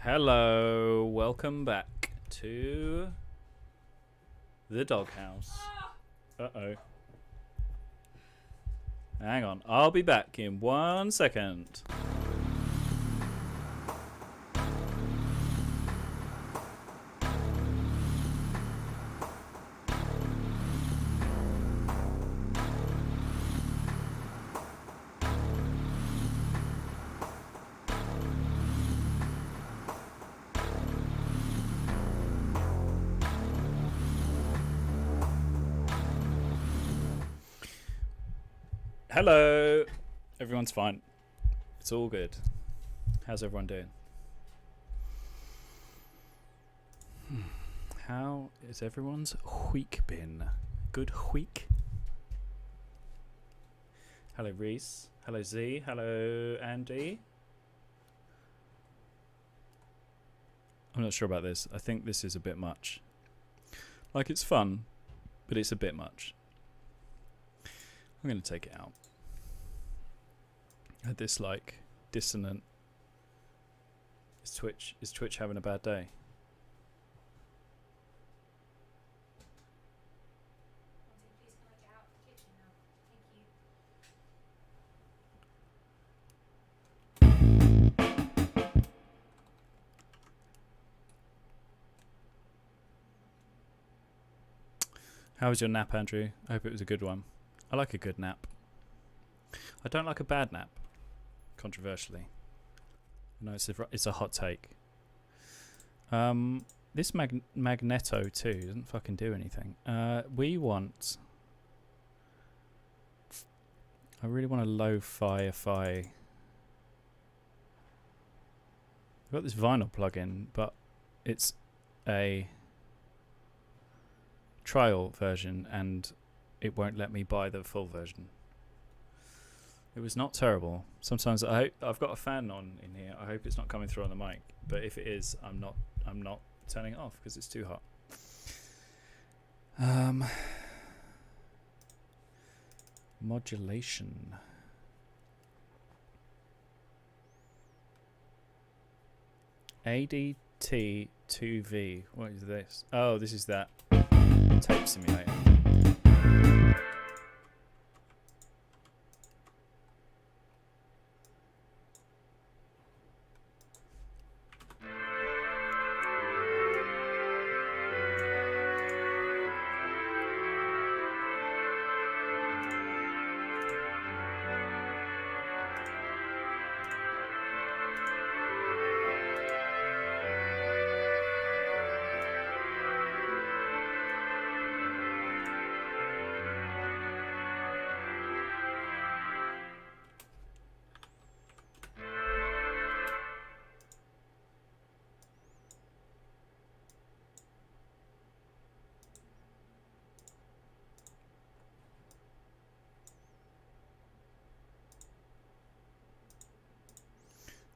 Hello, welcome back to the doghouse. Uh-oh. Hang on, I'll be back in 1 second. Hello! Everyone's fine. It's all good. How's everyone doing? How is everyone's week been? Good week? Hello Reese. Hello Z. Hello Andy. I'm not sure about this. I think this is a bit much. Like, it's fun, but it's a bit much. I'm going to take it out. I had this like dissonant. Is Twitch having a bad day? How was your nap, Andrew? I hope it was a good one. I like a good nap. I don't like a bad nap, controversially. I know it's a hot take. This Magneto 2 doesn't fucking do anything. We want... I really want a lo-fi. I've got this vinyl plugin, but it's a trial version and it won't let me buy the full version. It was not terrible. Sometimes I've got a fan on in here. I hope it's not coming through on the mic, but if it is, I'm not turning it off because it's too hot. Modulation. ADT2V. What is this? Oh, this is that tape simulator.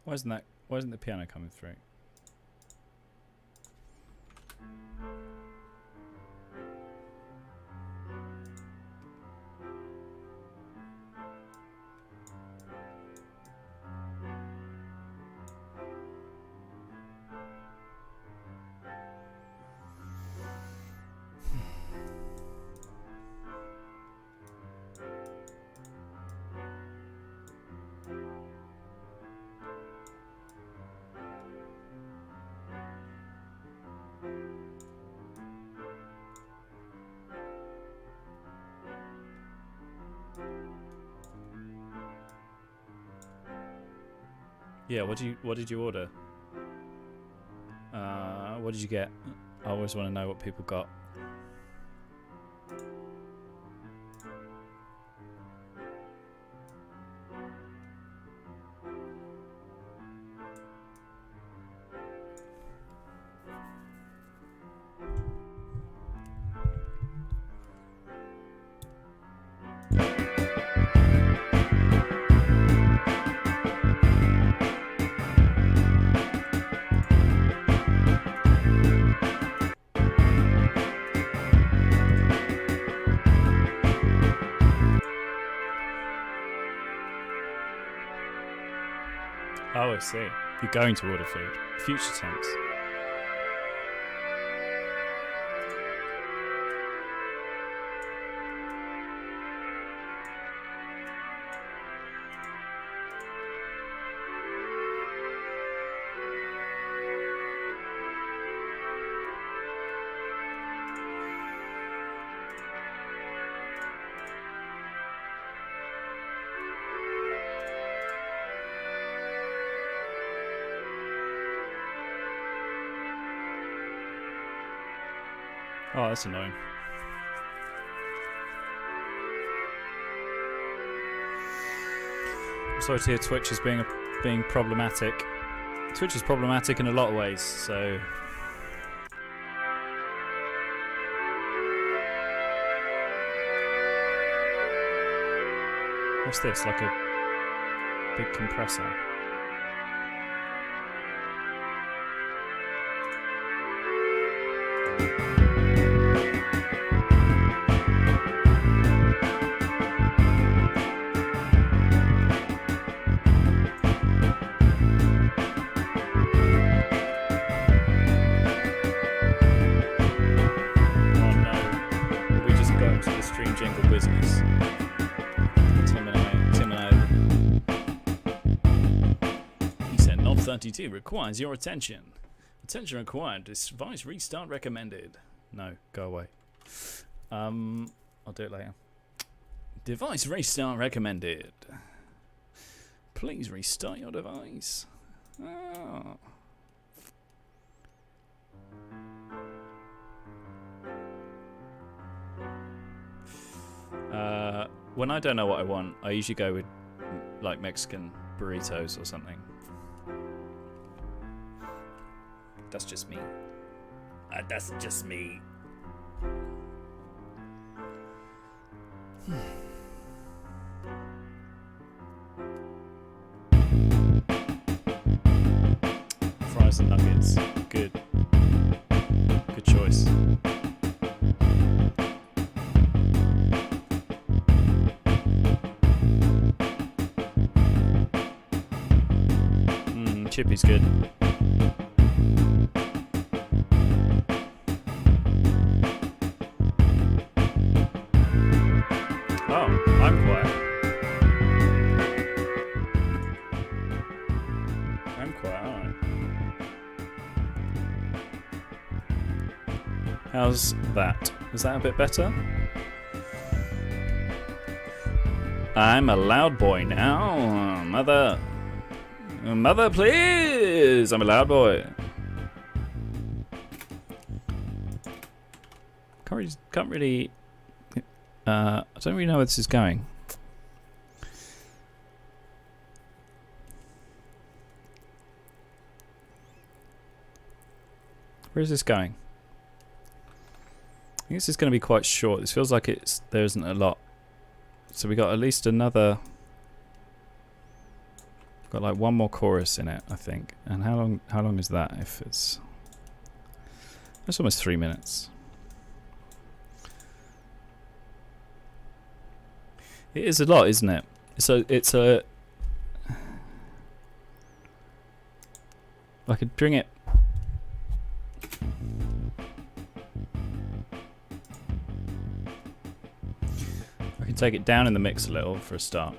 Why isn't the piano coming through? Yeah, what did you order? What did you get? I always want to know what people got. Oh, I see. You're going to order food. Future tense. Oh, that's annoying. I'm sorry to hear Twitch is being problematic. Twitch is problematic in a lot of ways, so... What's this? Like a big compressor? Requires your attention. Attention required. Device restart recommended. No, go away. I'll do it later. Device restart recommended. Please restart your device. Oh. When I don't know what I want, I usually go with like Mexican burritos or something. That's just me. That's just me. Fries and nuggets. Good. Good choice. Chippy's good. How's that? Is that a bit better? I'm a loud boy now. Mother, please! I'm a loud boy. Can't really... I don't really know where this is going. Where is this going? I think this is going to be quite short. This feels like there isn't a lot. So we got at least another... Got like one more chorus in it, I think. And how long is that if it's... That's almost 3 minutes. It is a lot, isn't it? It's a... I could bring it... Take it down in the mix a little for a start.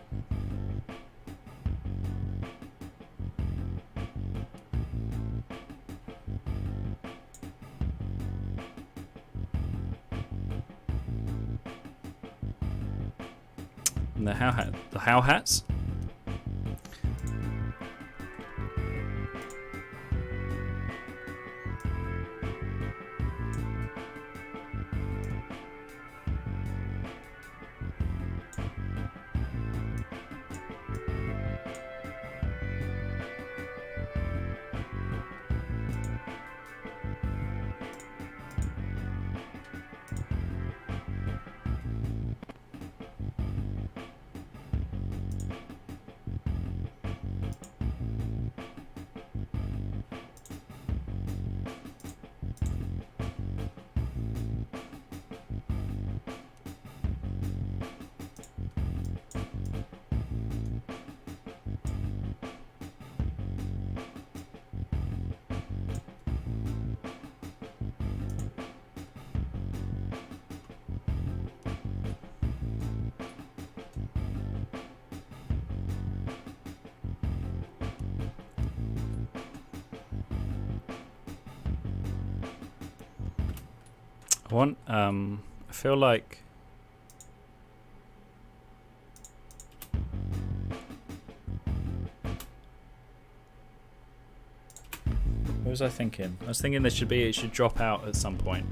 And the how-hats. I feel like what was I thinking? I was thinking it should drop out at some point.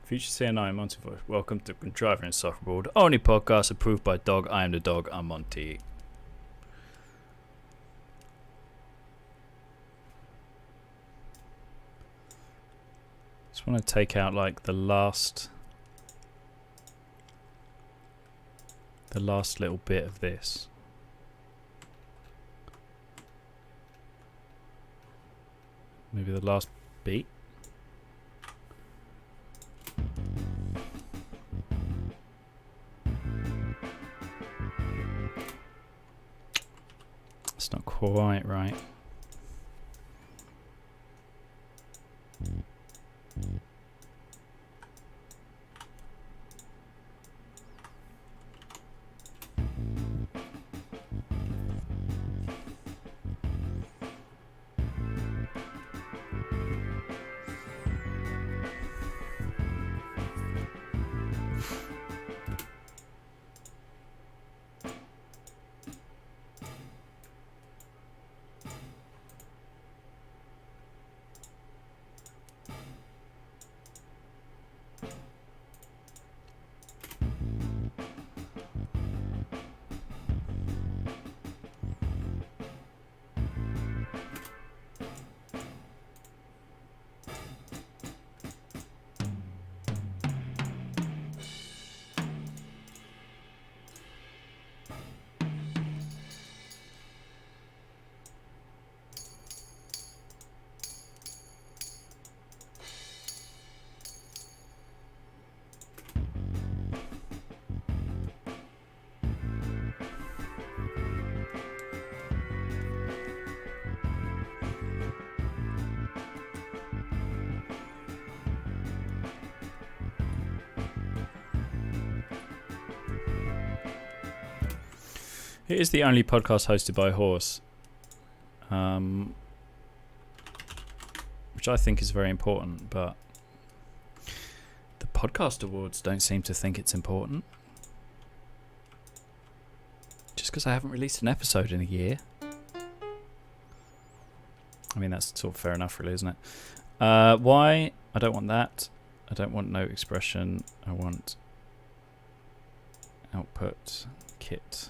Future CNI, Monty Voice. Welcome to Contriver and Softboard. Only podcast approved by Dog. I am the dog. I'm Monty. Just want to take out like the last little bit of this. Maybe the last beat. It's not quite right. It is the only podcast hosted by a horse, which I think is very important, but the podcast awards don't seem to think it's important. Just because I haven't released an episode in a year. I mean, that's sort of fair enough, really, isn't it? Why? I don't want that. I don't want note expression. I want output kit.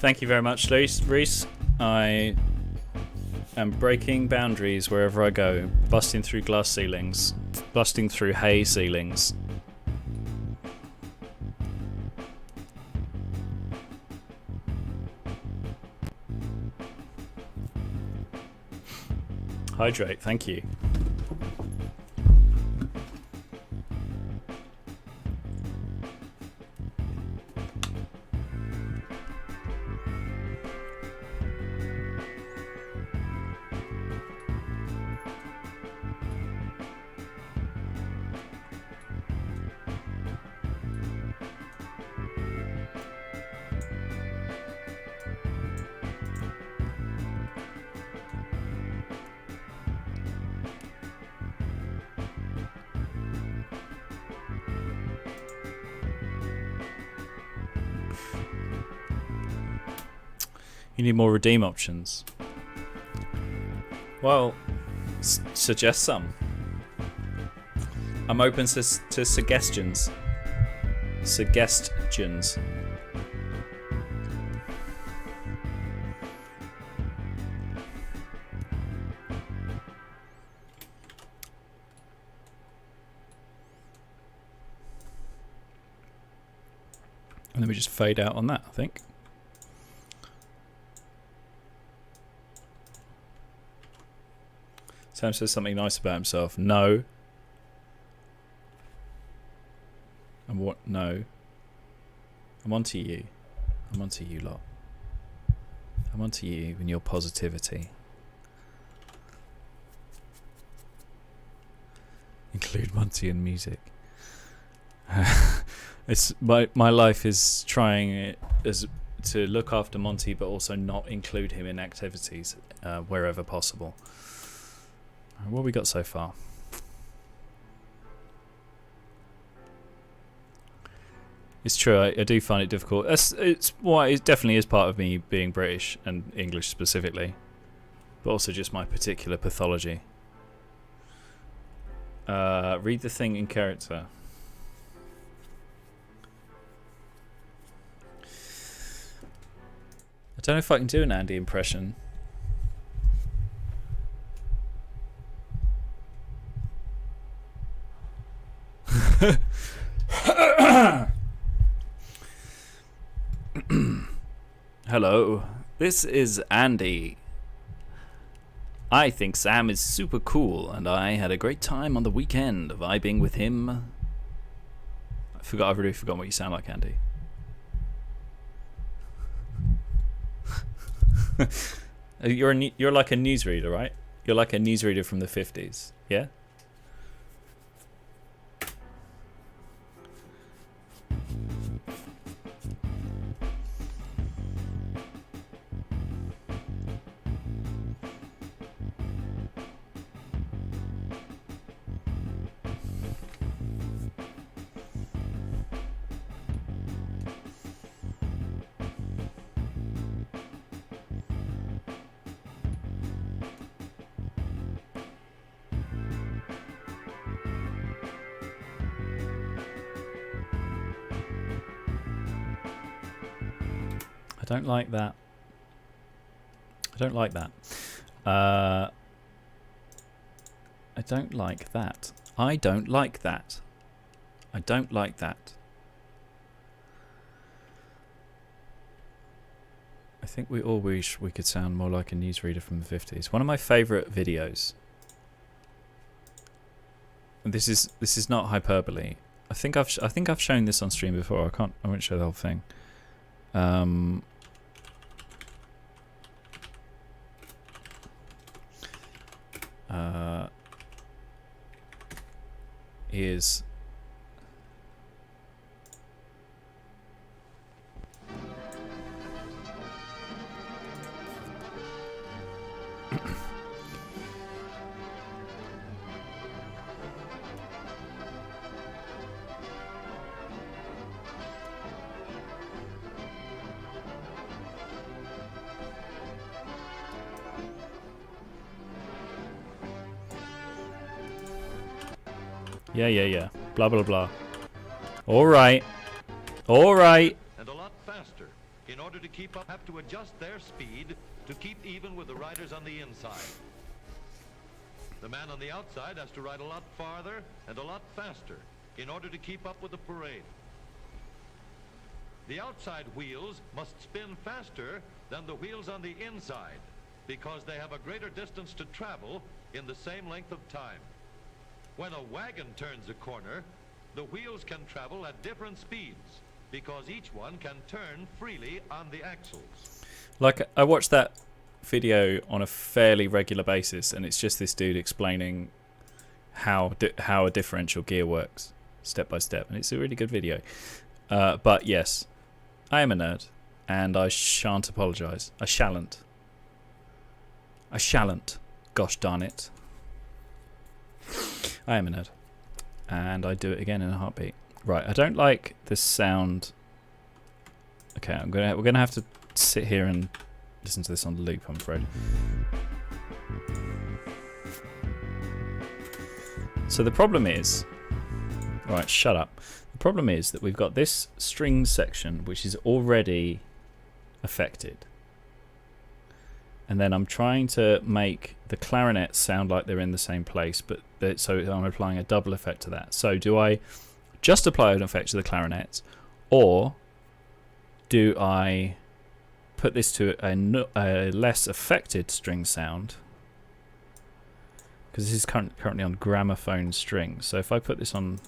Thank you very much, Reese. I am breaking boundaries wherever I go, busting through glass ceilings, busting through hay ceilings. Hydrate, thank you. You need more redeem options. Well, suggest some. I'm open to suggestions. Suggestions. And then we just fade out on that, I think. Sam says something nice about himself. No. And what? No. I'm onto you. I'm onto you lot. I'm onto you and your positivity. Include Monty in music. It's my life is trying it as to look after Monty, but also not include him in activities wherever possible. What have we got so far? It's true. I do find it difficult. It definitely is part of me being British and English specifically, but also just my particular pathology. Read the thing in character. I don't know if I can do an Andy impression. Hello, this is Andy. I think Sam is super cool, and I had a great time on the weekend vibing with him. I've really forgotten what you sound like, Andy. You're like a newsreader, right? You're like a newsreader from the 50s, yeah? I don't like that. I don't like that. I don't like that. I don't like that. I don't like that. I think we all wish we could sound more like a newsreader from the 50s. One of my favourite videos. And this is not hyperbole. I think I've shown this on stream before. I won't show the whole thing. Is yeah. Blah blah blah. All right. And a lot faster. In order to keep up, have to adjust their speed to keep even with the riders on the inside. The man on the outside has to ride a lot farther and a lot faster in order to keep up with the parade. The outside wheels must spin faster than the wheels on the inside because they have a greater distance to travel in the same length of time. When a wagon turns a corner, the wheels can travel at different speeds because each one can turn freely on the axles. Like, I watched that video on a fairly regular basis, and it's just this dude explaining how a differential gear works step by step, and it's a really good video. But yes, I am a nerd, and I shan't apologise. I shalln't. Gosh darn it. I am a nerd, and I do it again in a heartbeat. Right, I don't like the sound. Okay, we're gonna have to sit here and listen to this on loop, I'm afraid. So the problem is... Right, shut up. The problem is that we've got this string section which is already affected. And then I'm trying to make the clarinets sound like they're in the same place, but so I'm applying a double effect to that. So do I just apply an effect to the clarinets, or do I put this to a less affected string sound? Because this is currently on gramophone strings. So if I put this on...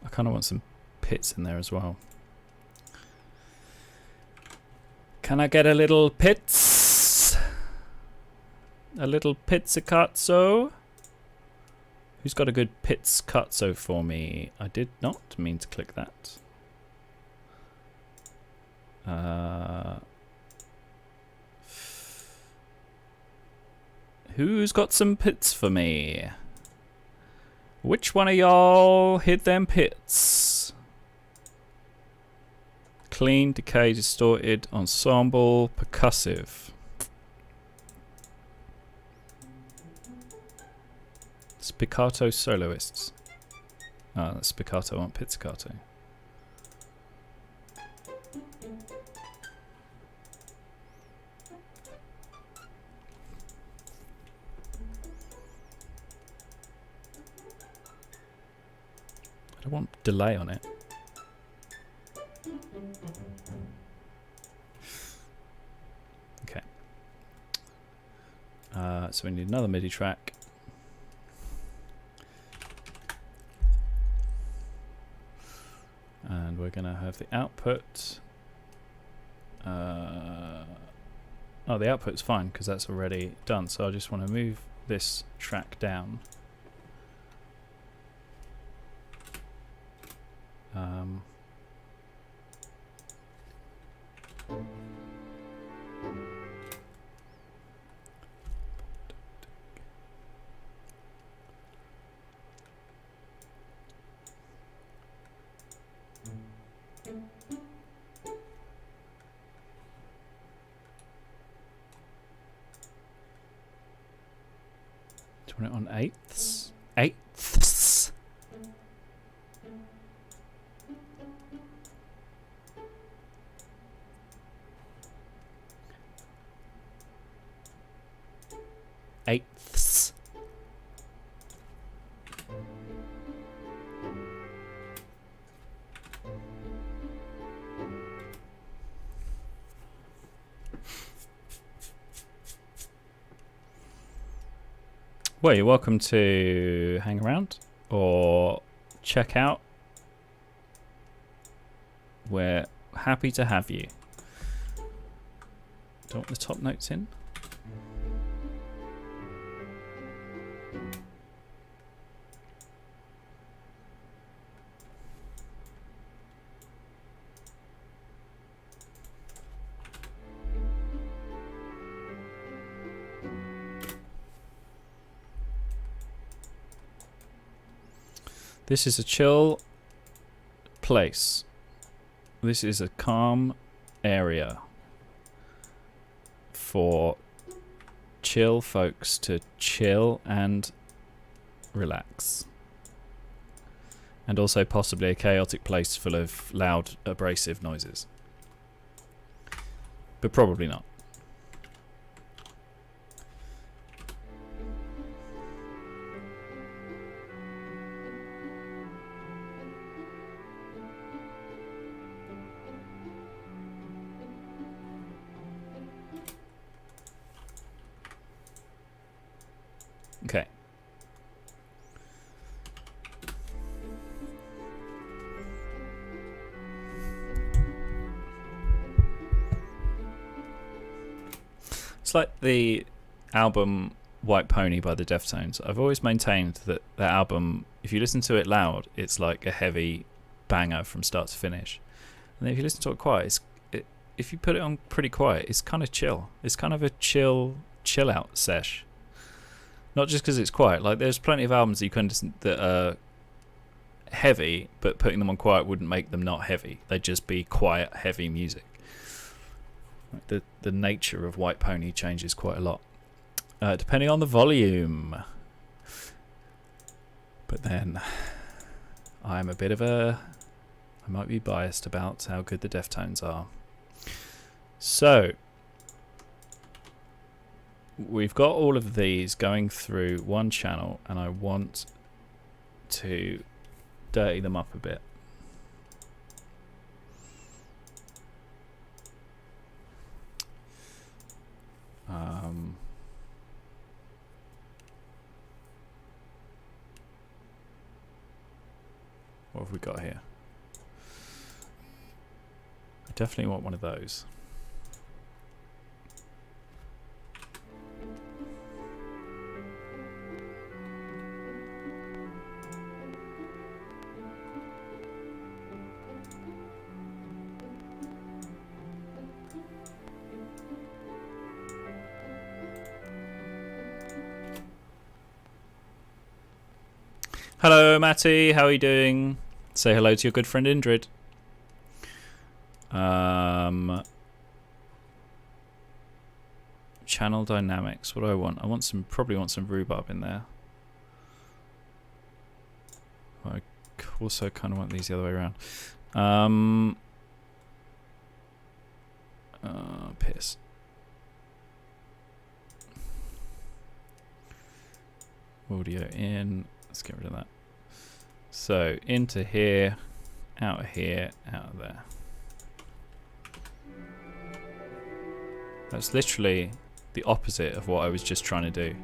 I kind of want some pits in there as well. Can I get a little pits? A little pizzicato? Who's got a good pizzicato for me? I did not mean to click that. Who's got some pits for me? Which one of y'all hid them pits? Clean, decay, distorted, ensemble, percussive. Spiccato soloists. Ah, that's spiccato, I want pizzicato. I don't want delay on it. Okay. So we need another MIDI track. And we're going to have the output. Oh, the output's fine because that's already done. So I just want to move this track down. Do you want it on eighths? Eighths. Eighths. Well, you're welcome to hang around or check out. We're happy to have you. Don't want the top notes in. This is a chill place. This is a calm area for chill folks to chill and relax. And also possibly a chaotic place full of loud, abrasive noises. But probably not. Okay. It's like the album White Pony by the Deftones. I've always maintained that that album, if you listen to it loud, it's like a heavy banger from start to finish. And then if you listen to it quiet, if you put it on pretty quiet, it's kind of chill. It's kind of a chill out sesh. Not just because it's quiet. Like, there's plenty of albums that you can listen that are heavy, but putting them on quiet wouldn't make them not heavy. They'd just be quiet, heavy music. Like the nature of White Pony changes quite a lot, depending on the volume. But then, I might be biased about how good the Deftones are. So, we've got all of these going through one channel, and I want to dirty them up a bit. What have we got here? I definitely want one of those. Hello, Matty. How are you doing? Say hello to your good friend Indrid. Channel dynamics. What do I want? Probably want some rhubarb in there. I also kind of want these the other way around. Piss. Audio in. Let's get rid of that. So, into here, out of there. That's literally the opposite of what I was just trying to do.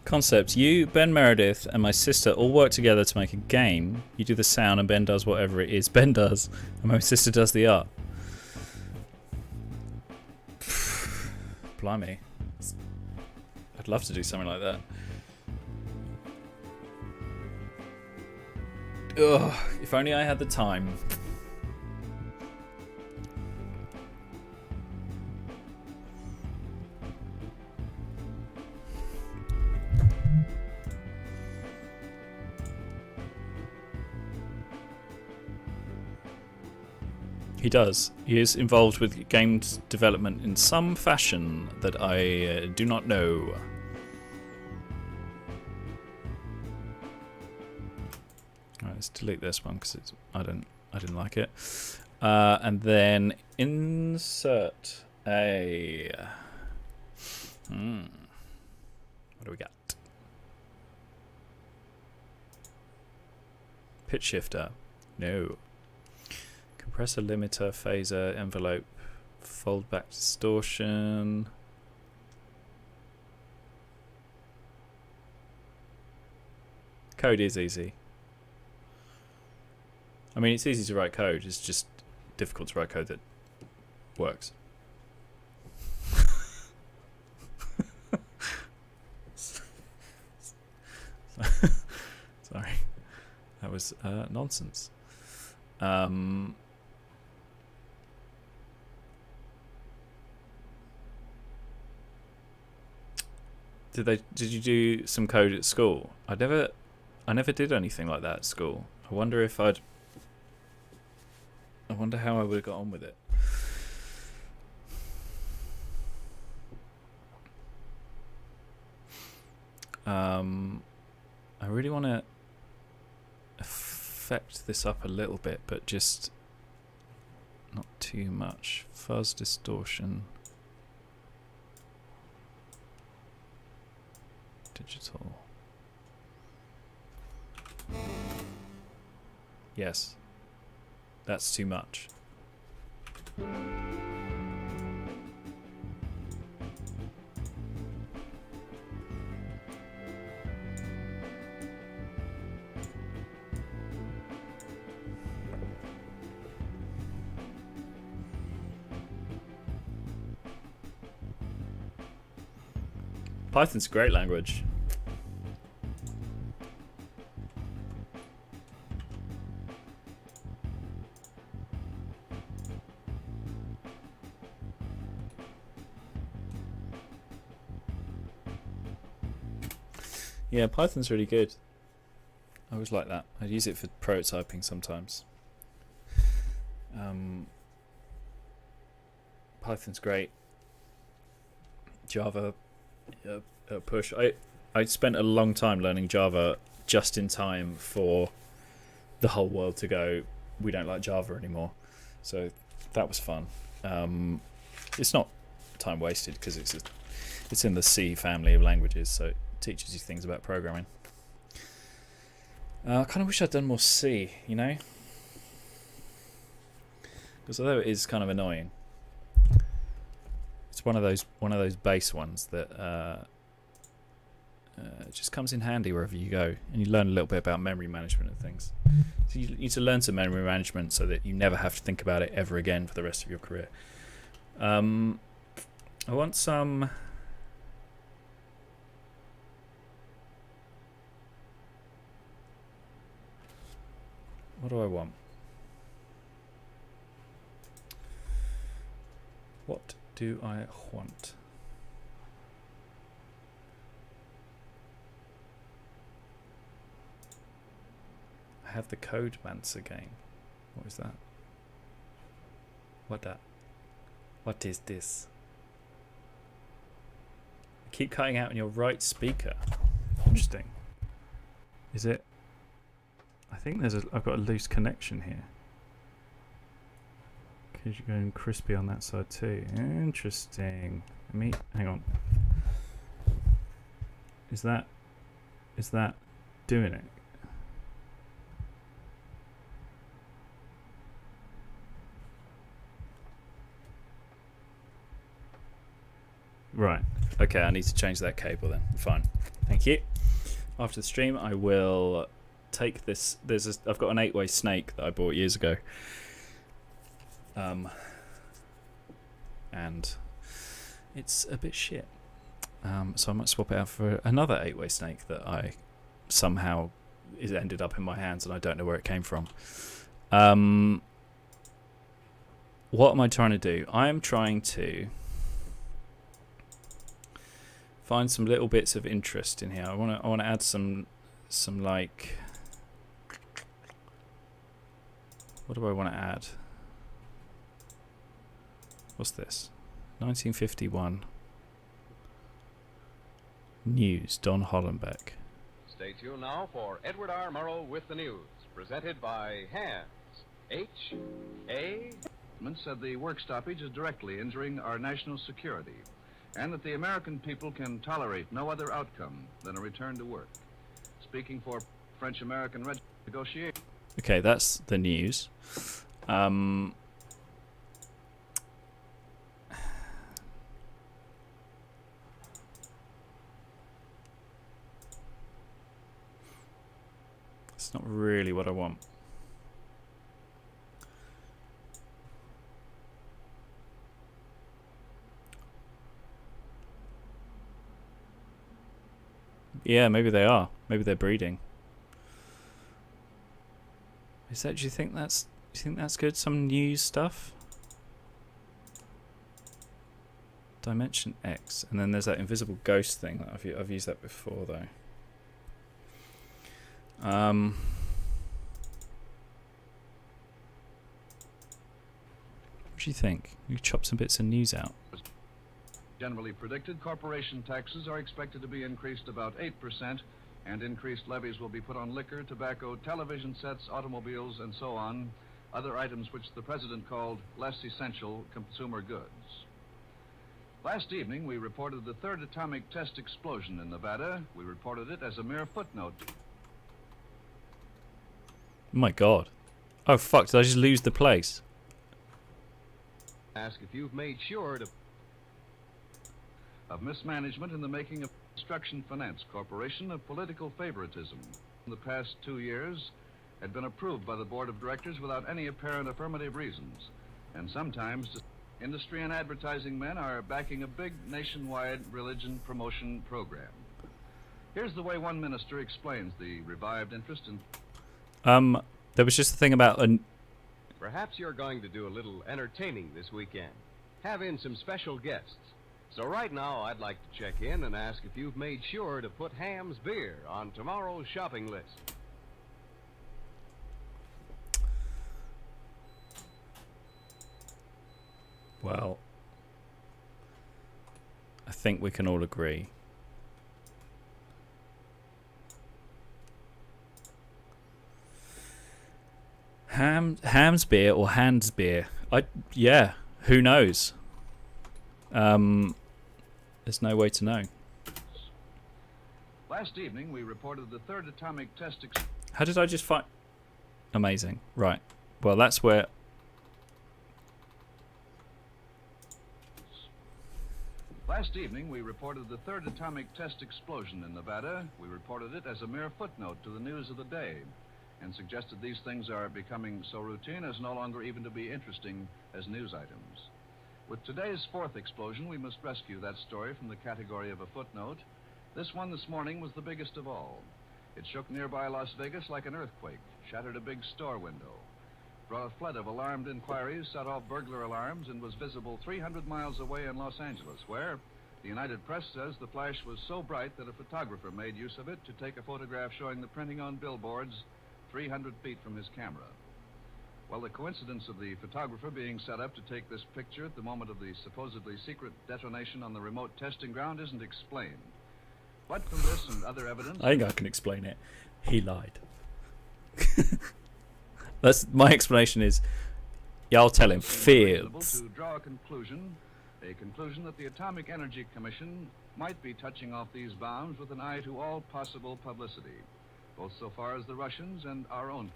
Concept: you, Ben Meredith, and my sister all work together to make a game. You do the sound, and Ben does whatever it is Ben does, and my sister does the art. Blimey. I'd love to do something like that. Ugh, if only I had the time. He does. He is involved with games development in some fashion that I do not know. Alright, let's delete this one because I didn't like it. And then insert a. What do we got? Pitch shifter. No. Compressor, limiter, phaser, envelope, fold back distortion. Code is easy. I mean, it's easy to write code. It's just difficult to write code that works. Sorry. That was nonsense. Did you do some code at school? I never did anything like that at school. I wonder how I would have got on with it. I really want to affect this up a little bit, but just not too much. Fuzz, distortion, digital. Yes, that's too much. Python's a great language. Yeah, Python's really good. I always like that. I use it for prototyping sometimes. Python's great. Java, push. I spent a long time learning Java just in time for the whole world to go, we don't like Java anymore. So that was fun. It's not time wasted because it's in the C family of languages, so it teaches you things about programming. I kind of wish I'd done more C, you know, because although it is kind of annoying, it's one of those base ones that it just comes in handy wherever you go, and you learn a little bit about memory management and things. So you need to learn some memory management so that you never have to think about it ever again for the rest of your career. I want some. What do I want? What do I want? I have the code mancer game. What is that? What is this? Keep cutting out on your right speaker. Interesting. Is it? I think I've got a loose connection here. Because you're going crispy on that side too. Interesting. Hang on. Is that doing it? Right. Okay, I need to change that cable then. Fine. Thank you. After the stream, I will take this. I've got an 8-way snake that I bought years ago. And it's a bit shit. So I might swap it out for another 8-way snake that I somehow ended up in my hands and I don't know where it came from. What am I trying to do? I am trying to find some little bits of interest in here. I want to add some like, what do I want to add? What's this? 1951 news. Don Hollenbeck. Stay tuned now for Edward R. Murrow with the news, presented by Hans. H.A. Said the work stoppage is directly injuring our national security, and that the American people can tolerate no other outcome than a return to work. Speaking for French-American negotiations. Okay, that's the news. It's not really what I want. Yeah, maybe they are. Maybe they're breeding. Do you think that's good? Some news stuff? Dimension X. And then there's that invisible ghost thing that I've used that before though. What do you think? You chop some bits of news out. Generally predicted, corporation taxes are expected to be increased about 8%, and increased levies will be put on liquor, tobacco, television sets, automobiles, and so on, other items which the president called less essential consumer goods. Last evening, we reported the third atomic test explosion in Nevada. We reported it as a mere footnote. Oh my god. Oh fuck, did I just lose the place? Ask if you've made sure to... Of mismanagement in the making of Construction Finance Corporation of political favoritism. In the past 2 years, had been approved by the board of directors without any apparent affirmative reasons. And sometimes industry and advertising men are backing a big nationwide religion promotion program. Here's the way one minister explains the revived interest in... There was just a thing about Perhaps you're going to do a little entertaining this weekend. Have in some special guests. So right now, I'd like to check in and ask if you've made sure to put Ham's Beer on tomorrow's shopping list. Well, I think we can all agree. Ham's beer or Hans beer? Yeah, who knows? There's no way to know. Last evening, we reported the third atomic test... How did I just find... Amazing. Right. Well, that's where... Last evening, we reported the third atomic test explosion in Nevada. We reported it as a mere footnote to the news of the day and suggested these things are becoming so routine as no longer even to be interesting as news items. With today's fourth explosion, we must rescue that story from the category of a footnote. This one this morning was the biggest of all. It shook nearby Las Vegas like an earthquake, shattered a big store window, brought a flood of alarmed inquiries, set off burglar alarms, and was visible 300 miles away in Los Angeles, where the United Press says the flash was so bright that a photographer made use of it to take a photograph showing the printing on billboards 300 feet from his camera. Well, the coincidence of the photographer being set up to take this picture at the moment of the supposedly secret detonation on the remote testing ground isn't explained. But from this and other evidence... I think I can explain it. He lied. That's my explanation is, yeah, I'll tell him. Fields. To draw a conclusion that the Atomic Energy Commission might be touching off these bounds with an eye to all possible publicity, both so far as the Russians and our own.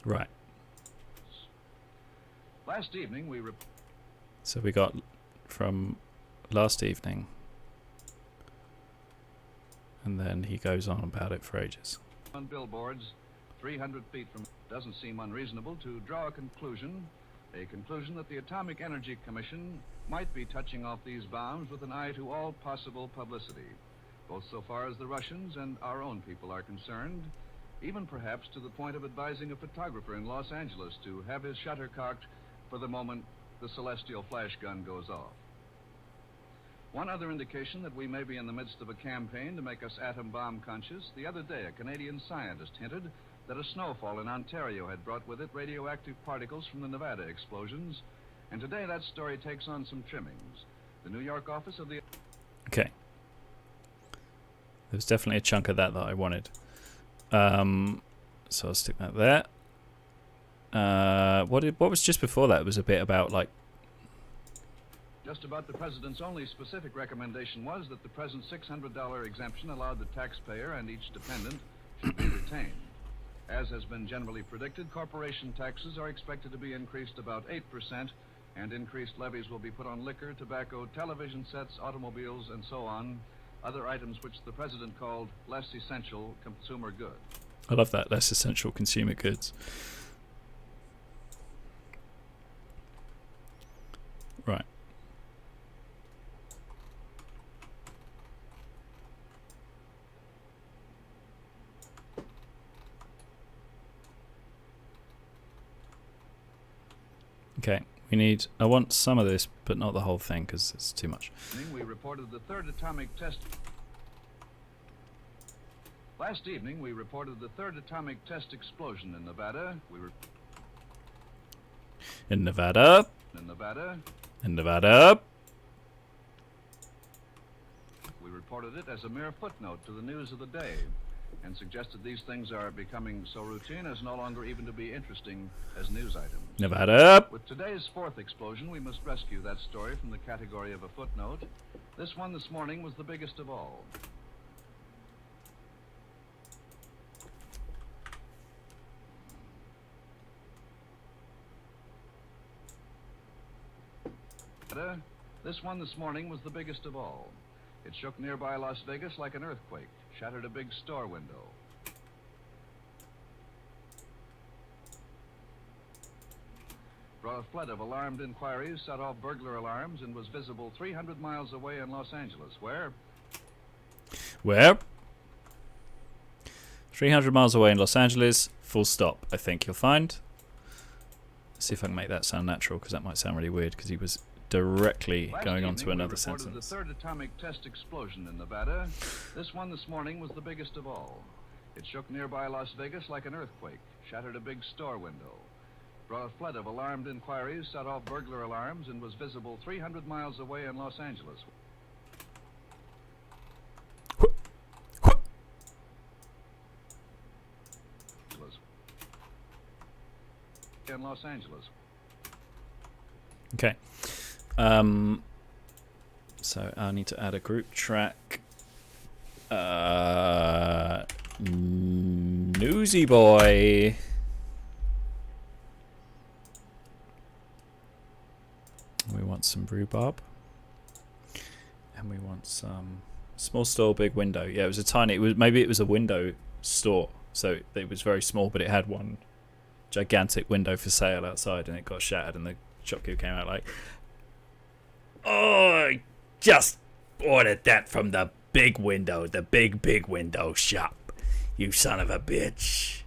Right. Last evening, So we got from last evening. And then he goes on about it for ages. On billboards 300 feet from doesn't seem unreasonable to draw a conclusion that the Atomic Energy Commission might be touching off these bombs with an eye to all possible publicity, both so far as the Russians and our own people are concerned, even perhaps to the point of advising a photographer in Los Angeles to have his shutter cocked for the moment the celestial flash gun goes off. One other indication that we may be in the midst of a campaign to make us atom bomb conscious, the other day a Canadian scientist hinted that a snowfall in Ontario had brought with it radioactive particles from the Nevada explosions, and today that story takes on some trimmings. The New York office of the... Okay. There's definitely a chunk of that I wanted. So I'll stick that there. What was just before that? It was a bit about, like... Just about the president's only specific recommendation was that the present $600 exemption allowed the taxpayer and each dependent should be retained. As has been generally predicted, corporation taxes are expected to be increased about 8%, and increased levies will be put on liquor, tobacco, television sets, automobiles, and so on, other items which the president called less essential consumer goods. I love that, less essential consumer goods. Right. Okay, I want some of this, but not the whole thing, because it's too much. We reported the third atomic test. Last evening, we reported the third atomic test explosion in Nevada. In Nevada. We reported it as a mere footnote to the news of the day, and suggested these things are becoming so routine as no longer even to be interesting as news items. Nevada. With today's fourth explosion, we must rescue that story from the category of a footnote. This one this morning was the biggest of all. This one this morning was the biggest of all. It shook nearby Las Vegas like an earthquake, shattered a big store window. Brought a flood of alarmed inquiries, set off burglar alarms, and was visible 300 miles away in Los Angeles, where? 300 miles away in Los Angeles, full stop, I think you'll find. Let's see if I can make that sound natural, because that might sound really weird, because he was directly going on to another sentence. The third atomic test explosion in Nevada. This one this morning was the biggest of all. It shook nearby Las Vegas like an earthquake, shattered a big store window. Brought a flood of alarmed inquiries, set off burglar alarms, and was visible 300 miles away in Los Angeles. In Los Angeles. Okay. So I need to add a group track. Newsy boy. We want some rhubarb. And we want some small store, big window. Yeah, maybe it was a window store. So it was very small, but it had one gigantic window for sale outside, and it got shattered, and the shopkeeper came out like, "Oh, I just ordered that from the big window, the big window shop. You son of a bitch.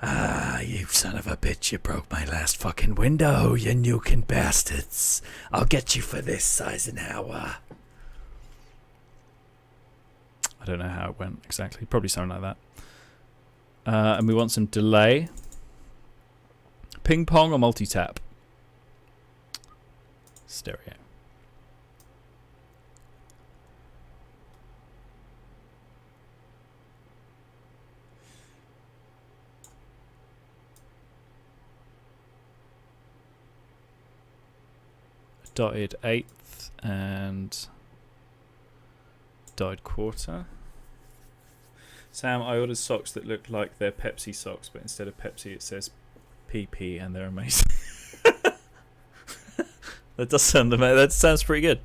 Ah, you son of a bitch, you broke my last fucking window, you nuking bastards. I'll get you for this, Eisenhower." I don't know how it went exactly. Probably something like that. And we want some delay. Ping pong or multi-tap? Stereo. Dotted eighth and dotted quarter. Sam, I ordered socks that look like they're Pepsi socks, but instead of Pepsi it says PP, and they're amazing. That sounds pretty good.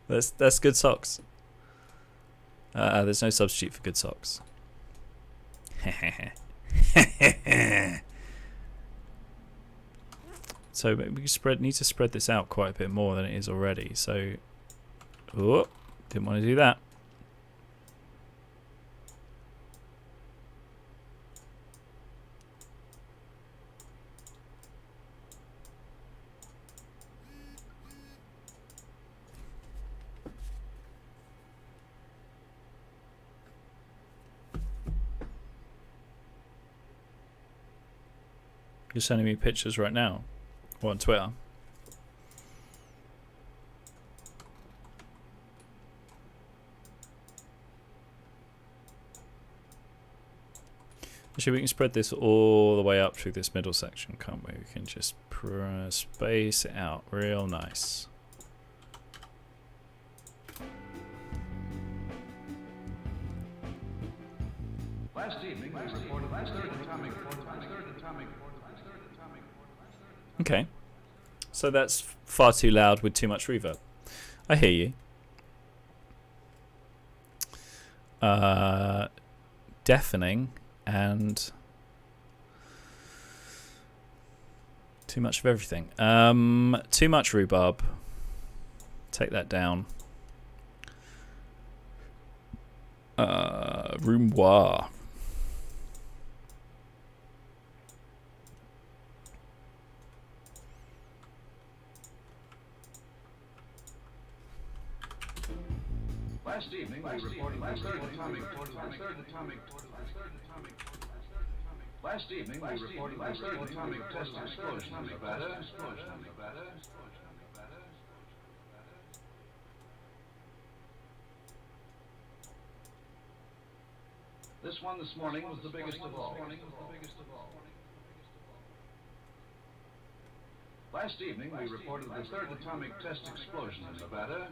That's good socks. There's no substitute for good socks. So we need to spread this out quite a bit more than it is already. So, oh, didn't want to do that. You're sending me pictures right now. Or on Twitter. Actually, we can spread this all the way up through this middle section, can't we? We can just space it out real nice. Last evening, we reported the third atomic. Okay. So that's far too loud with too much reverb. I hear you. Deafening and too much of everything. Too much rhubarb. Take that down. Rumboir. Last evening, we reported the third atomic. Last evening, we reported the third atomic test explosion in Nevada. This one this morning was the biggest of all. Last evening, we reported the third atomic test explosion in Nevada.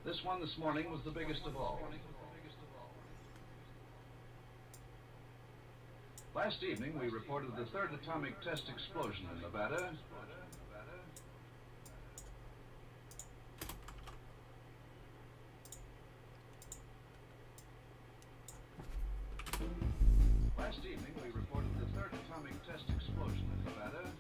This one this morning was the biggest of all. Last evening, we reported the third atomic test explosion in Nevada. Last evening, we reported the third atomic test explosion in Nevada.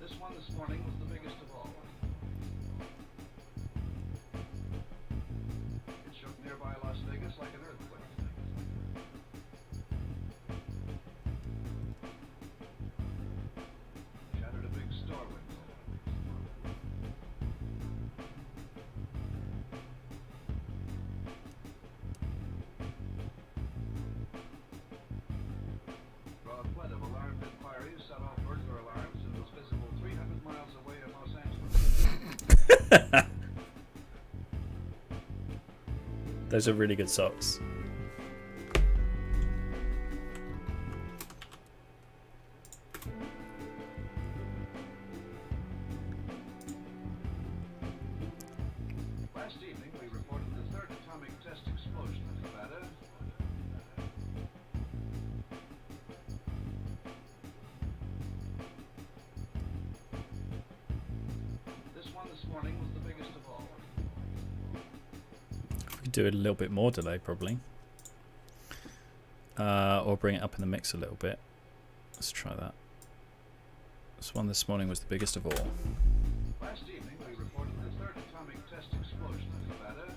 This one this morning was the biggest of all. It shook nearby Las Vegas like an earthquake. Shattered a big store window. Draw a flood of alarmed inquiries, set off burglar alarms, and was visible 300 miles away in Los Angeles. Those are really good socks. Last evening, we reported the third atomic test explosion in Nevada. This one this morning was the biggest of all. We could do it a little bit more delay, probably. Or bring it up in the mix a little bit. Let's try that. This one this morning was the biggest of all. Last evening, we reported the third atomic test explosion in Nevada.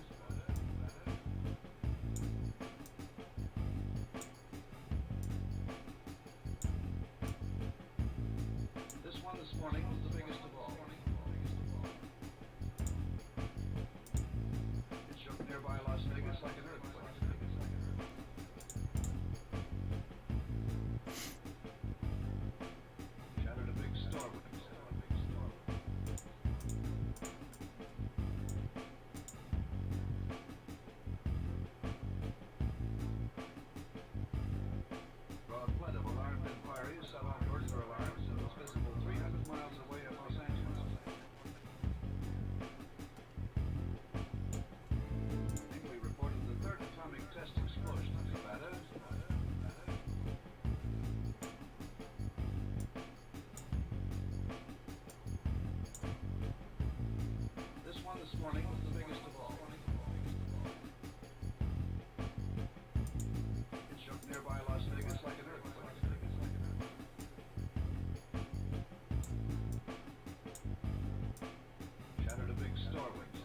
This one this morning was the biggest of all. It shook nearby Las Vegas like an earthquake. Shattered a big store window. morning was the biggest of all. It shook nearby Las Vegas like an earthquake. Shattered a big store window.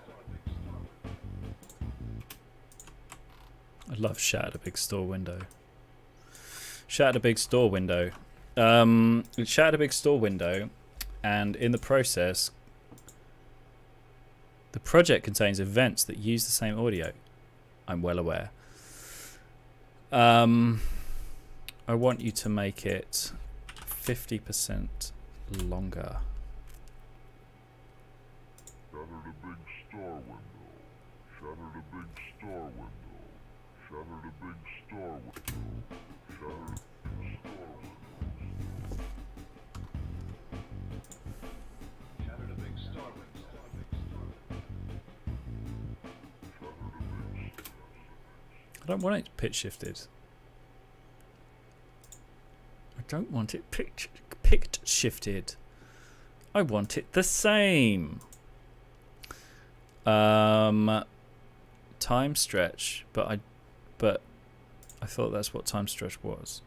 I love shattered a big store window. Shattered a big store window. It shattered a big store window, and in the process, the project contains events that use the same audio. I'm well aware. I want you to make it 50% longer. Shattered a big store window. Shattered a big store window. Shattered a big store window. Shattered a big store window. Shattered a big store window. I don't want it pitch shifted. I don't want it pitch shifted. I want it the same. Time stretch, but I thought that's what time stretch was.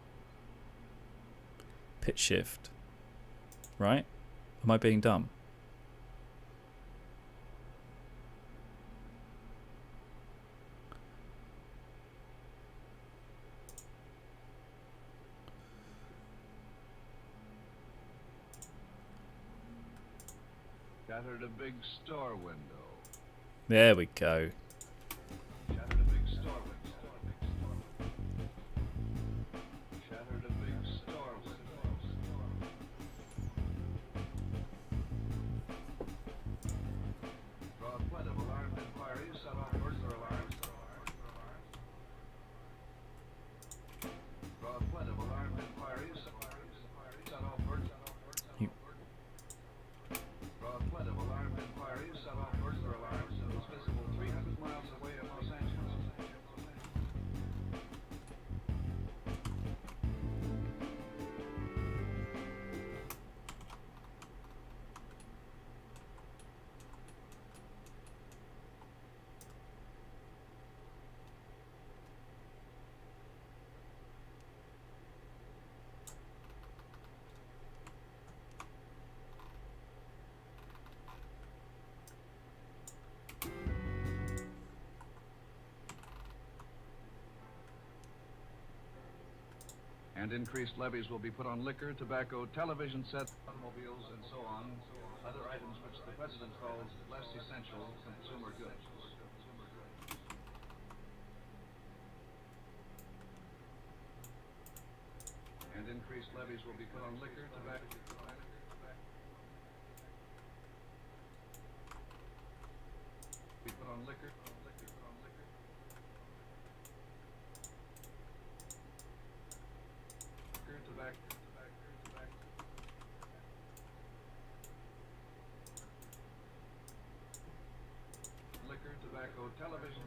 Pitch shift. Right? Am I being dumb? Shattered a big store window. There we go. Shattered a big store window. Shattered a big store window. Draw a flood of alarmed inquiries, set off burglar alarms. Draw a flood of alarmed inquiries, set off burglar You- Draw a flood of alarmed inquiries, set off burglar alarms, and was visible 300 miles away in Los Angeles. And increased levies will be put on liquor, tobacco, television sets, automobiles, and so on, other items which the President calls less essential consumer goods. And increased levies will be put on liquor, tobacco, be put on liquor, tobacco, liquor, tobacco, television,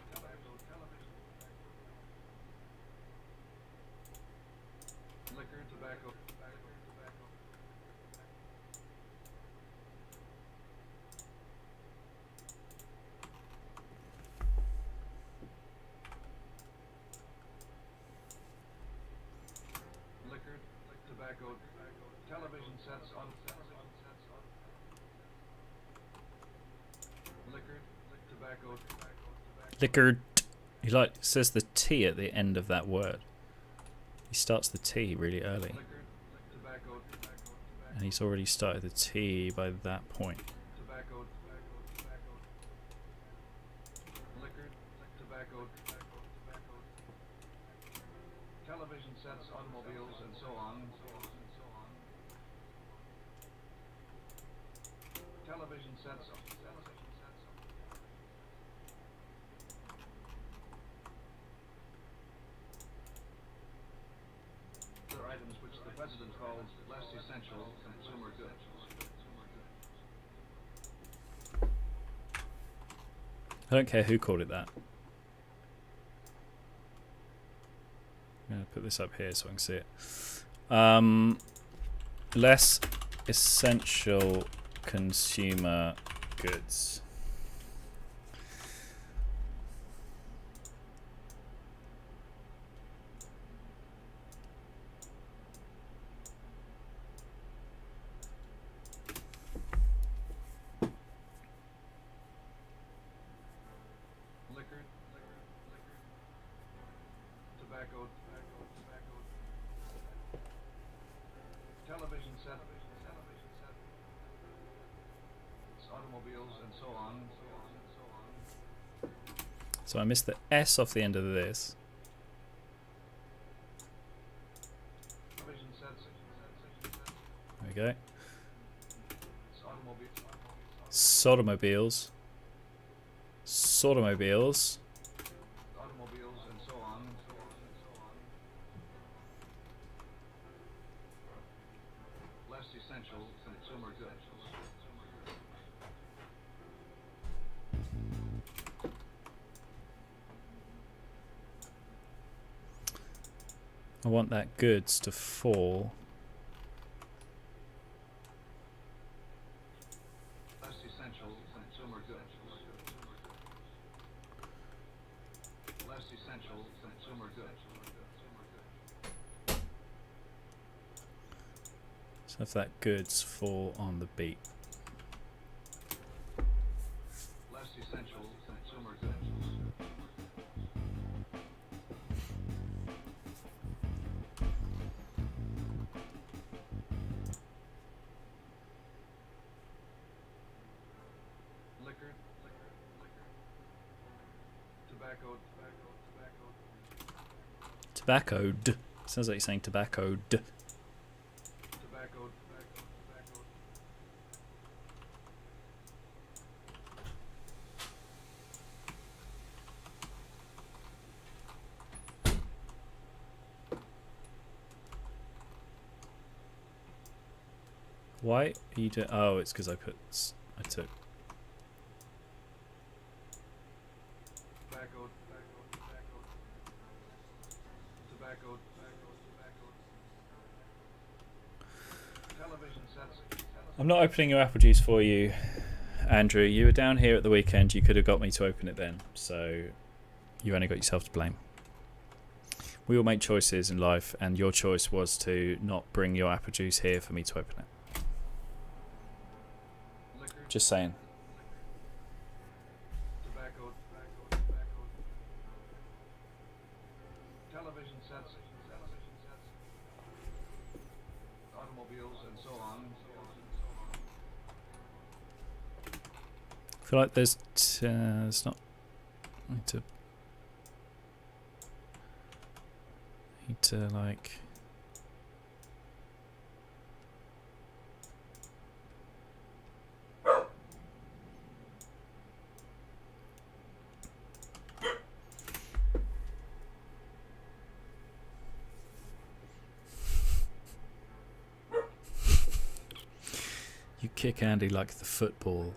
liquor, tobacco, liquor, tobacco, television sets on liquor, tobacco, Liquor. He says the T at the end of that word. He starts the T really early, liquor, tobacco, and he's already started the T by that point. tobacco, liquor, tobacco, television sets, automobiles, and so on. Television sets. Other items which the President calls less essential consumer goods. I don't care who called it that. I'm going to put this up here so I can see it. Less essential consumer goods. automobiles, and so on. So I missed the S off the end of this. Television sets. There we go. Automobiles. Sodomobiles. Sodomobiles. Automobiles, and so on. Less essential consumer goods. I want that goods to fall. Less essential consumer goods. Less essential consumer goods. So if that goods fall on the beat. Less essential consumer goods. Liquor. Tobacco. Tobaccoed. Sounds like you're saying tobaccoed. Tobacco. Why are you doing? Oh, it's because I took. Tobacco. Television sets. I'm not opening your apple juice for you, Andrew. You were down here at the weekend. You could have got me to open it then. So you only got yourself to blame. We all make choices in life, and your choice was to not bring your apple juice here for me to open it. Liquor. Just saying. Tobacco. Television sets. Automobiles, and so on. I feel like there's it's not. I need to like. You kick Andy like the football.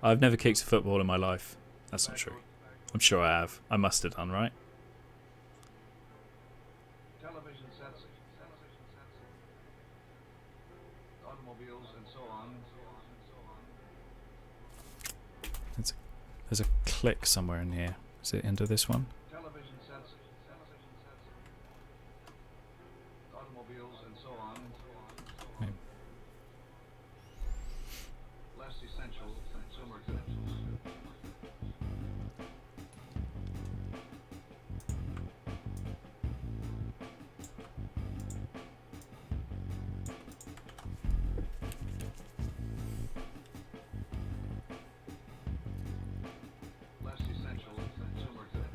I've never kicked a football in my life. That's not true. I'm sure I have. I must have done, right? Television sets. Automobiles, and so on. There's a click somewhere in here. Is it into this one? Television sets. Automobiles, and so on. Maybe. Less essential consumer goods. Less essential consumer goods.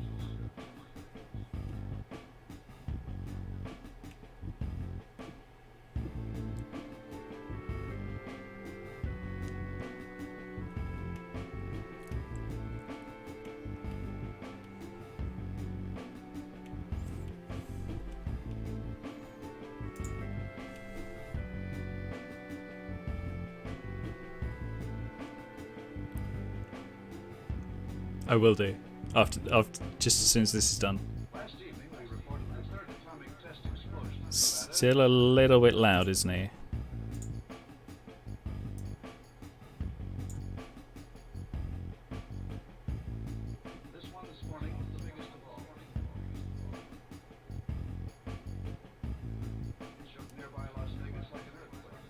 I will do. After just as soon as this is done. Last evening, we reported the third atomic test explosion in Nevada. Still a little bit loud, isn't he? This one this morning was the biggest of all. It shook nearby Las Vegas like an earthquake.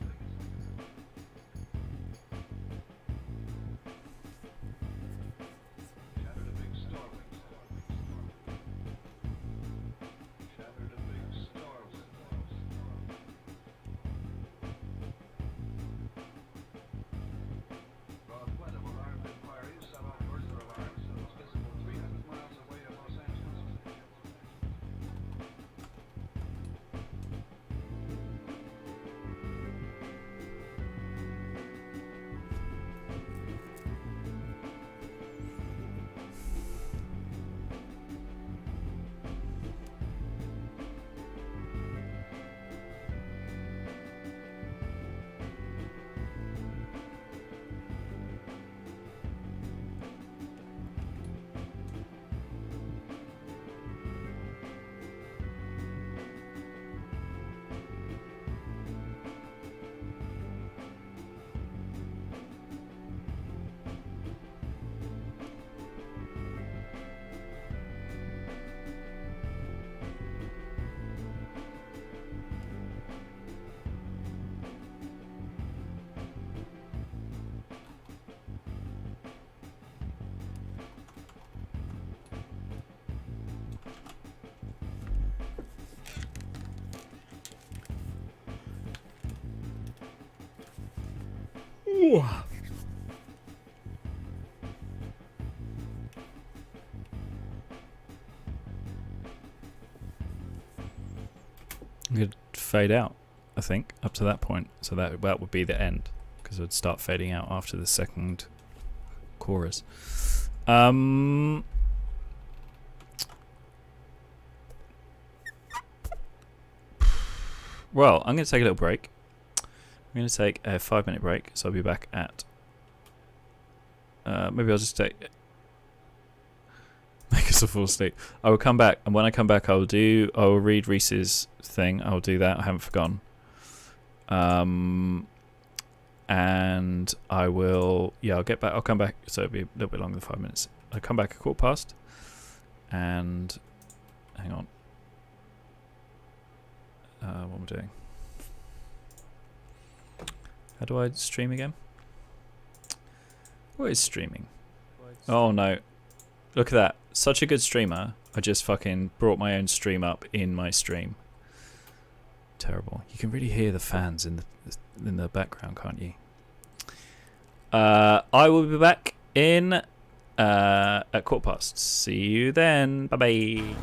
Shattered a big store window. Shattered a big store window. I'm going to fade out, I think, up to that point. So that would be the end, because it would start fading out after the second chorus. Well, I'm going to take a little break. I'm going to take a 5-minute break, so I'll be back at... maybe I'll just make us all fall asleep. I will come back, and when I come back, I will read Reese's thing. I'll do that. I haven't forgotten. And I will... Yeah, I'll get back. I'll come back, so it'll be a little bit longer than 5 minutes. I'll come back at 1:15, and... Hang on. What am I doing? How do I stream again? What is streaming? Oh no. Look at that. Such a good streamer. I just fucking brought my own stream up in my stream. Terrible. You can really hear the fans in the background, can't you? I will be back in at 1:15. See you then. Bye bye.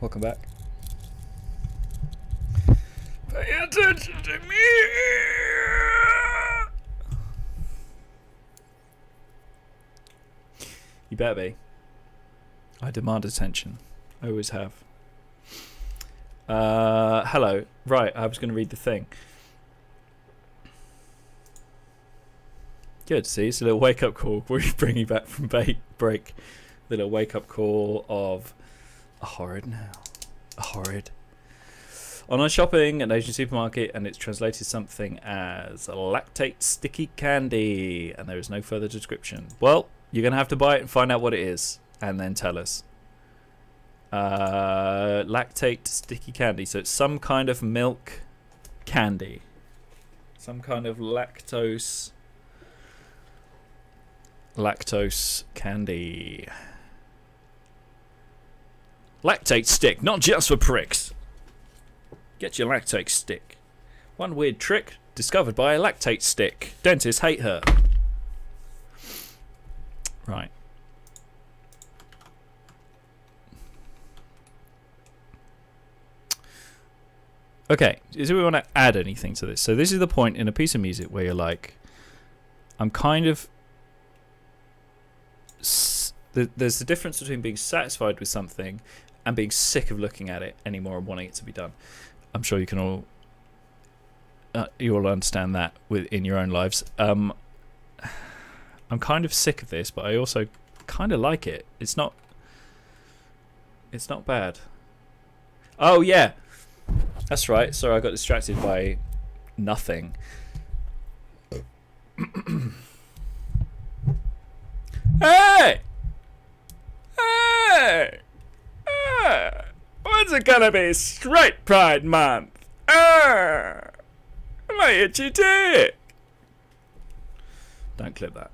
Welcome back. Pay attention to me. You better be. I demand attention. I always have. Hello. Right, I was going to read the thing. Good. See, it's a little wake-up call. We bring you back from break. The little wake-up call of a horrid now. A horrid. Online shopping at an Asian supermarket, and it's translated something as lactate sticky candy, and there is no further description. Well, you're going to have to buy it and find out what it is, and then tell us. Lactate sticky candy. So it's some kind of milk candy. Some kind of lactose candy. Lactate stick, not just for pricks. Get your lactate stick. One weird trick discovered by a lactate stick. Dentists hate her. Right. Okay, do we want to add anything to this? So this is the point in a piece of music where you're like, I'm kind of... There's the difference between being satisfied with something and being sick of looking at it anymore and wanting it to be done. I'm sure you can all you all understand that in your own lives. I'm kind of sick of this, but I also kind of like it. It's not bad. Oh yeah, that's right. Sorry, I got distracted by nothing. Hey! When's it gonna be Straight Pride Month? My itchy dick! Don't clip that.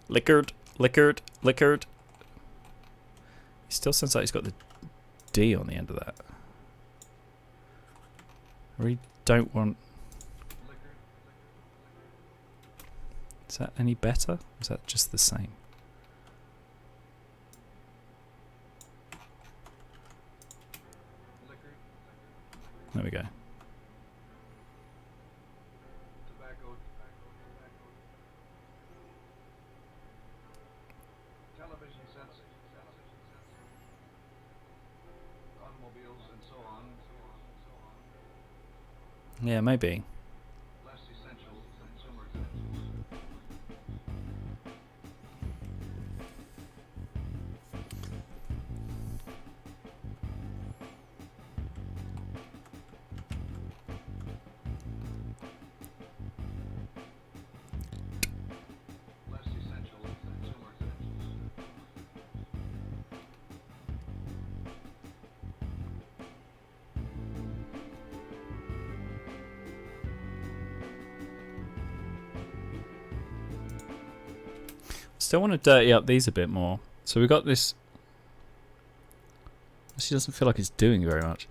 Liquored. He still sounds like he's got the D on the end of that. I really don't want... Is that any better? Or is that just the same? There we go. Television sets, automobiles, and so on. Yeah, maybe. Less essential consumer goods. Less essential consumer goods. Still want to dirty up these a bit more. So we got this. She doesn't feel like it's doing very much.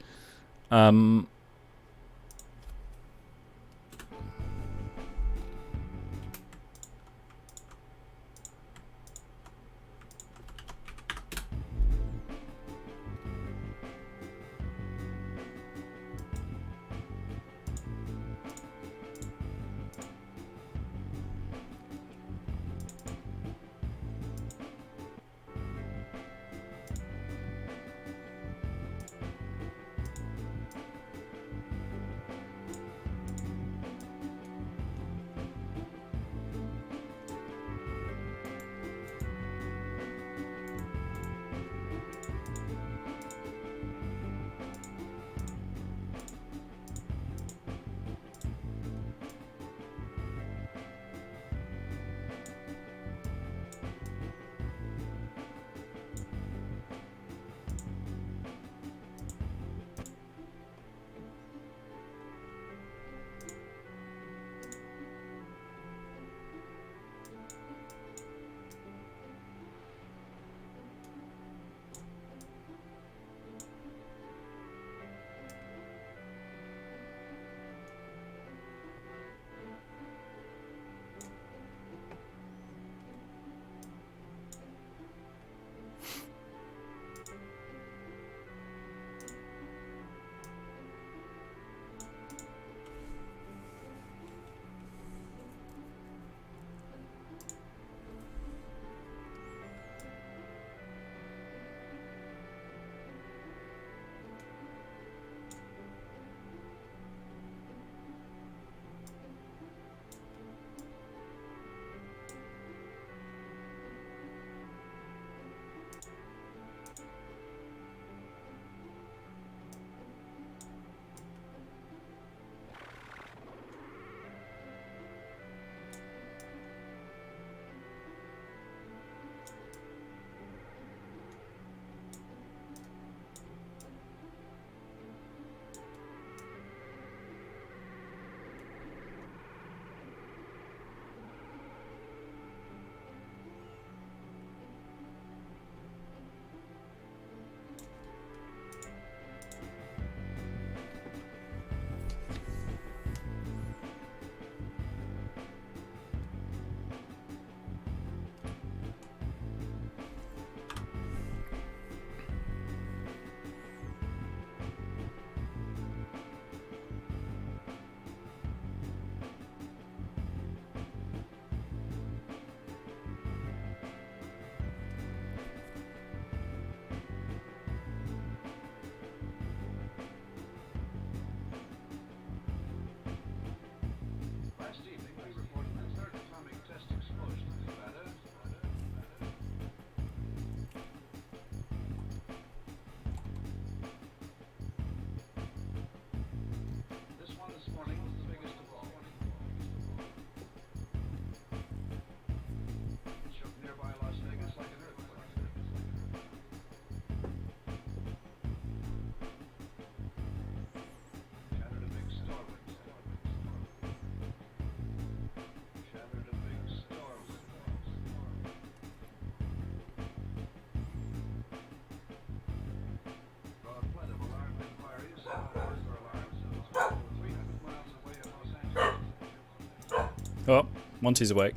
Oh, Monty's awake.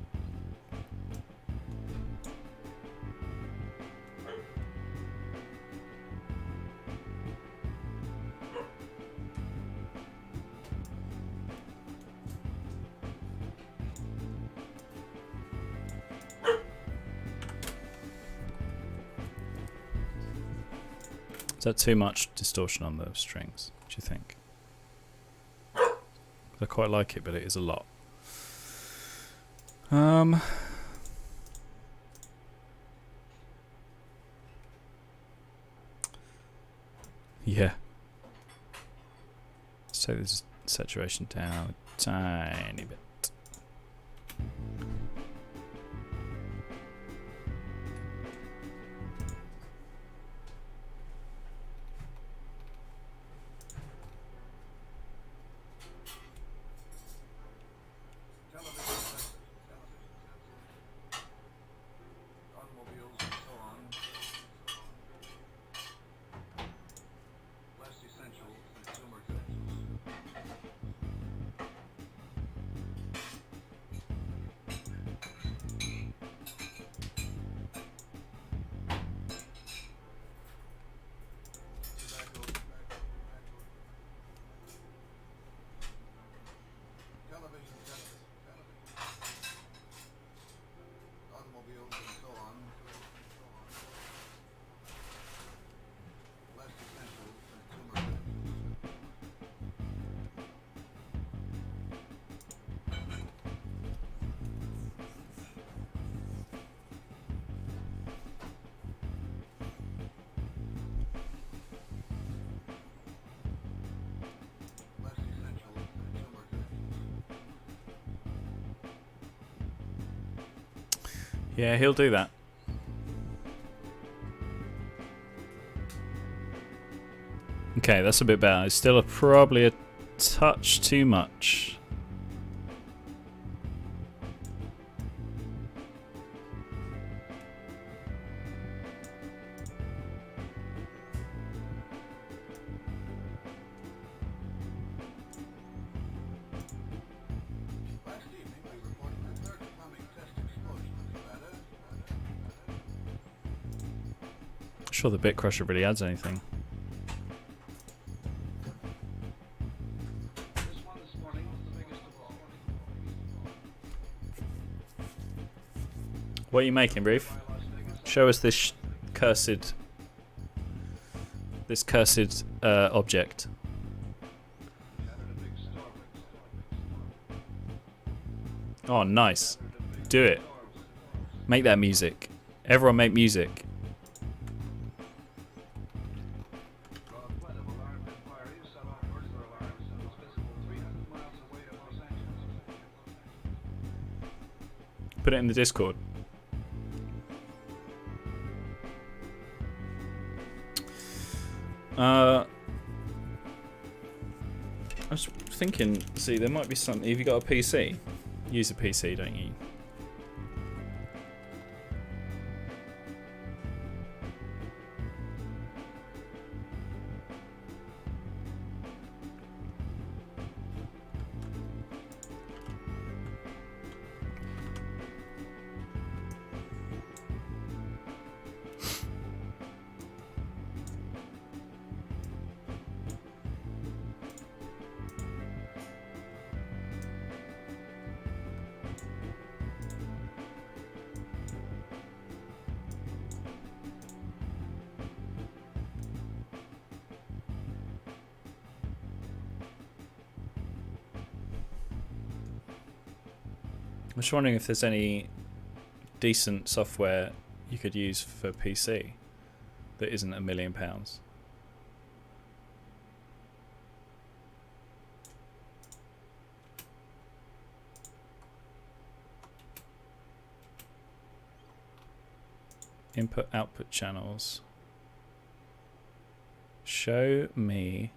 Is that too much distortion on the strings, do you think? I quite like it, but it is a lot. Yeah. Let's take this saturation down a tiny bit. Yeah, he'll do that. Okay, that's a bit better. It's still probably a touch too much. Sure, the bit crusher really adds anything. What are you making, Reef? Show us this cursed object. Oh, nice. Do it. Make that music. Everyone make music. Put it in the Discord. I was thinking, see, there might be something. Have you got a PC? Use a PC, don't you? I'm just wondering if there's any decent software you could use for PC that isn't £1 million. Input output channels. Show me.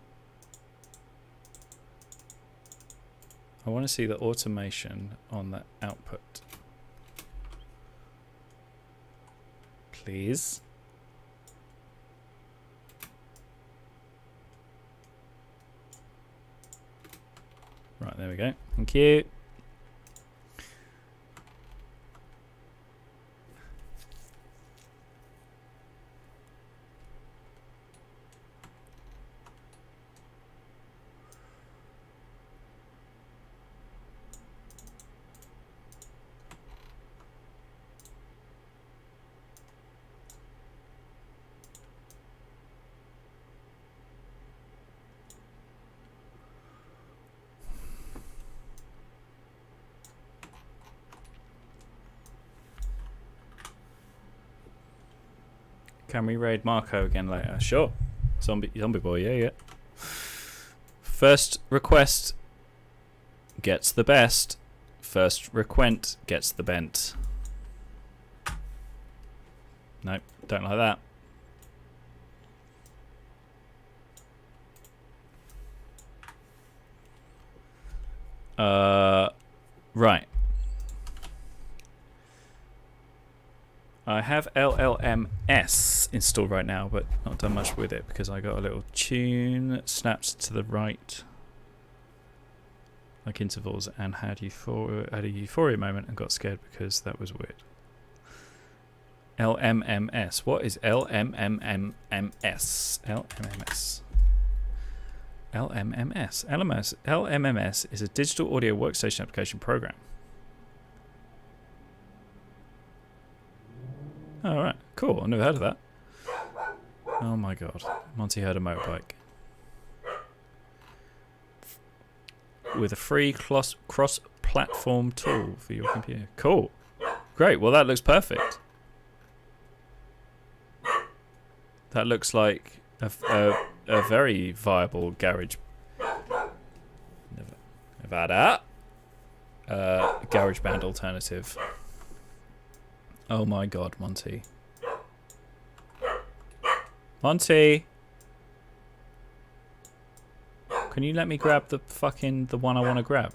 I want to see the automation on the output. Please. Right, there we go. Thank you. Can we raid Marco again later? Sure. Zombie boy, yeah. First request gets the best. First requent gets the bent. Nope, don't like that. Right. I have LLMS installed right now, but not done much with it because I got a little tune snapped to the right, like intervals, and had a euphoria moment and got scared because that was weird. LMMS. What is LMMMS? LMMS. LMMS is a digital audio workstation application program. Oh, right. Cool. I've never heard of that. Oh my god. Monty heard a motorbike. With a free cross-platform tool for your computer. Cool. Great. Well, that looks perfect. That looks like a very viable garage. Nevada. Garage band alternative. Oh my god, Monty. Monty! Can you let me grab the one I want to grab?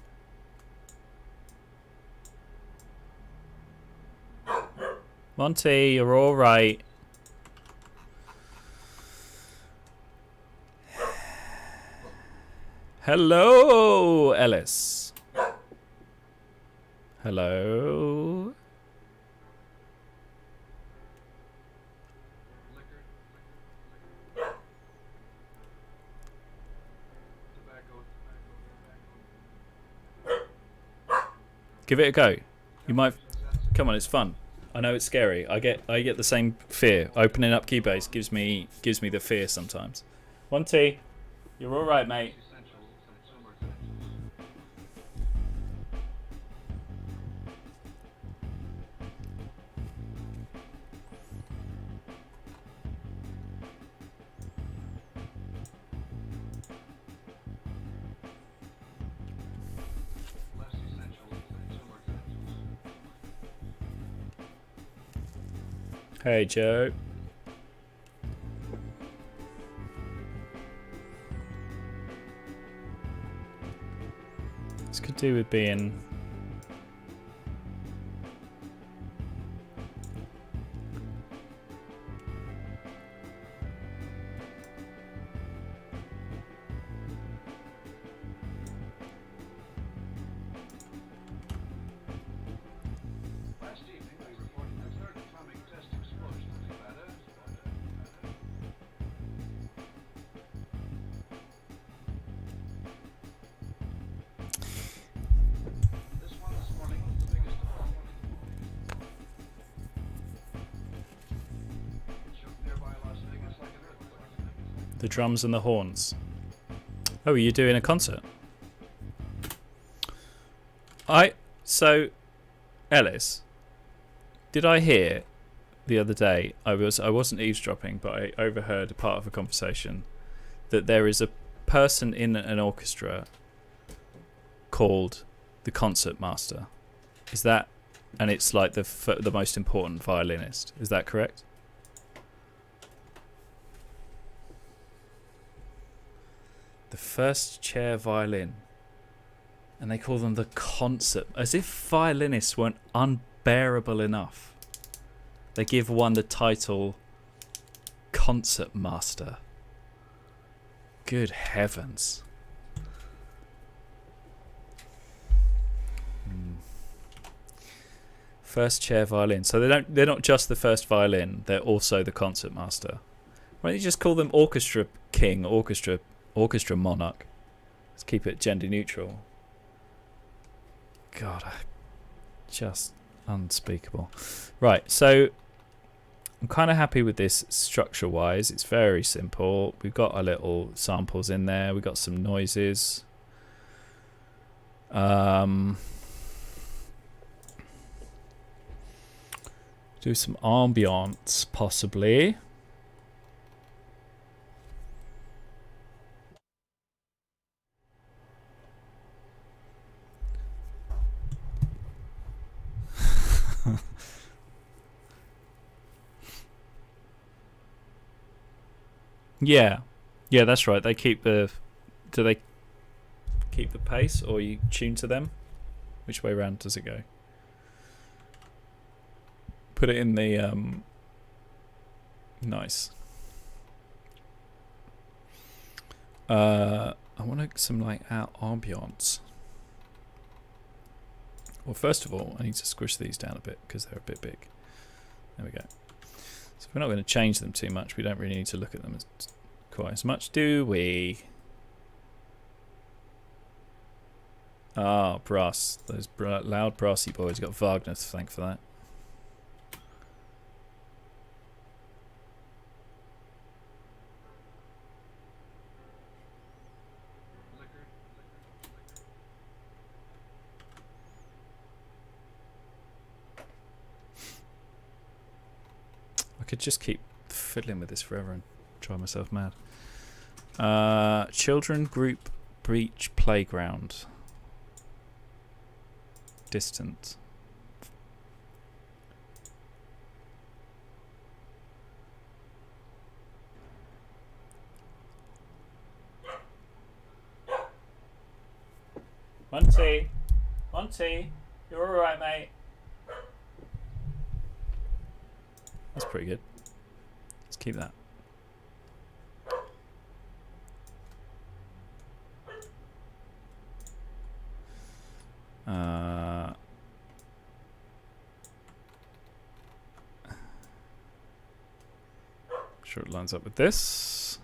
Monty, you're alright. Hello, Ellis. Hello. Give it a go. You might. Come on, it's fun. I know it's scary. I get the same fear. Opening up Keybase gives me the fear sometimes. Monty, you're all right, mate. Hey, Joe. This could do with being... The drums and the horns. Oh, you're doing a concert? So, Ellis, did I hear the other day, I wasn't eavesdropping, but I overheard a part of a conversation that there is a person in an orchestra called the concert master. Is that, and it's like the most important violinist. Is that correct? The first chair violin. And they call them the concert. As if violinists weren't unbearable enough. They give one the title concert master. Good heavens. First chair violin. So they're not just the first violin, they're also the concert master. Why don't you just call them orchestra king, orchestra monarch? Let's keep it gender neutral. God, just unspeakable. Right, so I'm kind of happy with this structure wise. It's very simple. We've got our little samples in there. We've got some noises. Do some ambiance possibly. Yeah, yeah, that's right. They keep the. Do they keep the pace, or you tune to them? Which way round does it go? Put it in the nice. I want some like ambiance. Well, first of all, I need to squish these down a bit because they're a bit big. There we go. So we're not going to change them too much. We don't really need to look at them quite as much, do we? Ah, brass. Those loud brassy boys. Got Wagner to thank for that. I could just keep fiddling with this forever and drive myself mad. Children group breach playground. Distant. Monty, you're all right, mate. That's pretty good. Let's keep that. Sure it lines up with this.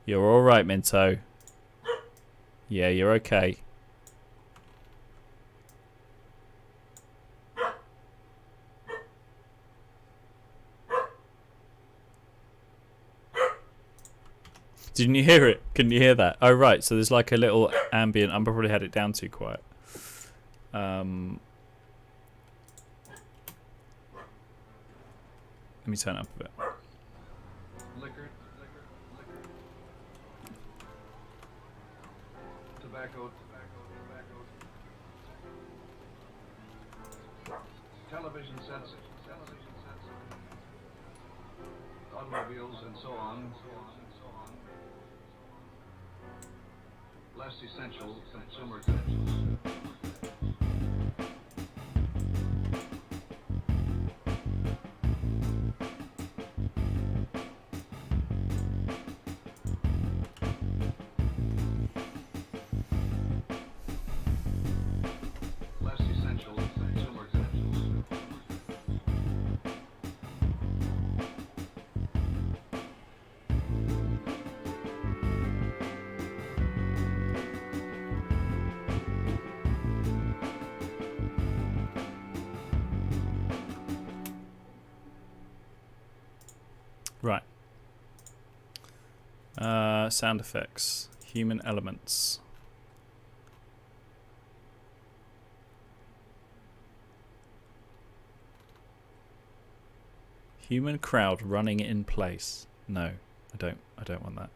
You're all right, Minto. Yeah, you're okay. Didn't you hear it? Couldn't you hear that? Oh, right. So there's like a little ambient. I probably had it down too quiet. Let me turn it up a bit. Liquor. Tobacco. Television sets. Automobiles and so on. Less essential consumer goods. Less essential consumer goods. Right. Sound effects. Human elements. Human crowd running in place. No, I don't want that.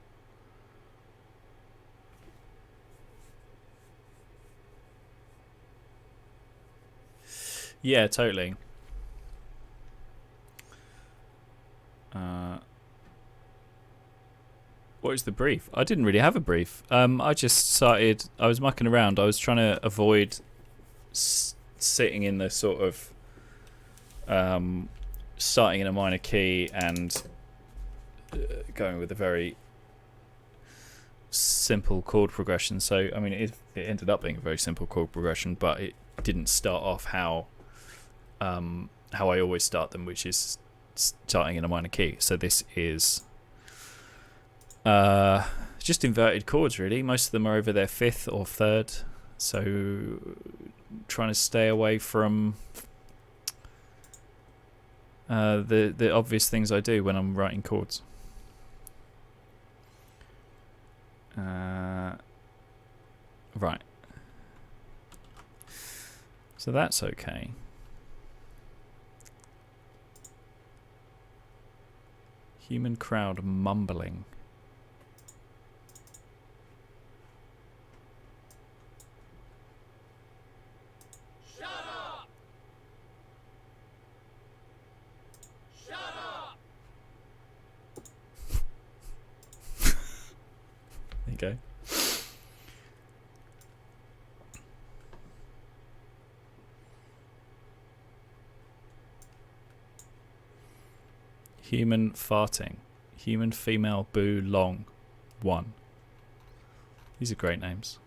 Yeah, totally. What is the brief? I didn't really have a brief. I just started. I was mucking around. I was trying to avoid sitting in the sort of starting in a minor key and going with a very simple chord progression. So I mean, it ended up being a very simple chord progression, but it didn't start off how I always start them, which is starting in a minor key. So this is just inverted chords, really. Most of them are over their fifth or third, so trying to stay away from the obvious things I do when I'm writing chords. Right, so that's okay. Human crowd mumbling. Human farting. Human female boo long. 1. These are great names.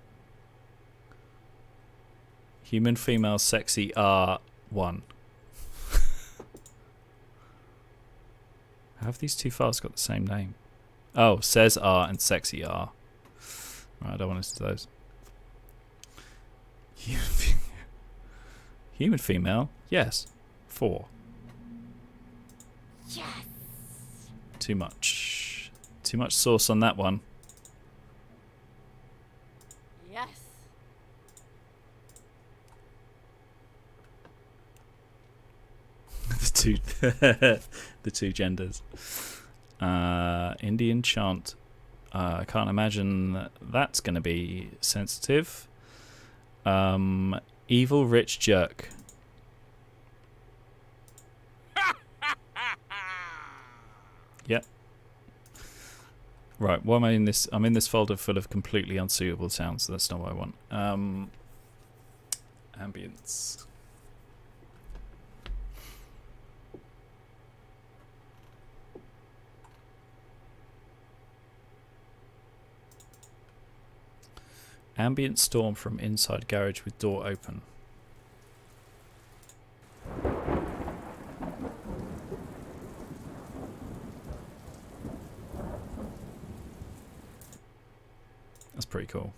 Human female sexy R 1. How have these two files got the same name? Oh, says R and sexy R. Right, I don't want to listen to those. Human female? Yes. 4. Yes. Too much. Too much sauce on that one. Yes. the two genders. Indian chant. I can't imagine that's going to be sensitive. Evil rich jerk. Yep. Right, what am I in this? I'm in this folder full of completely unsuitable sounds. That's not what I want. Ambience. Ambient storm from inside garage with door open. That's pretty cool.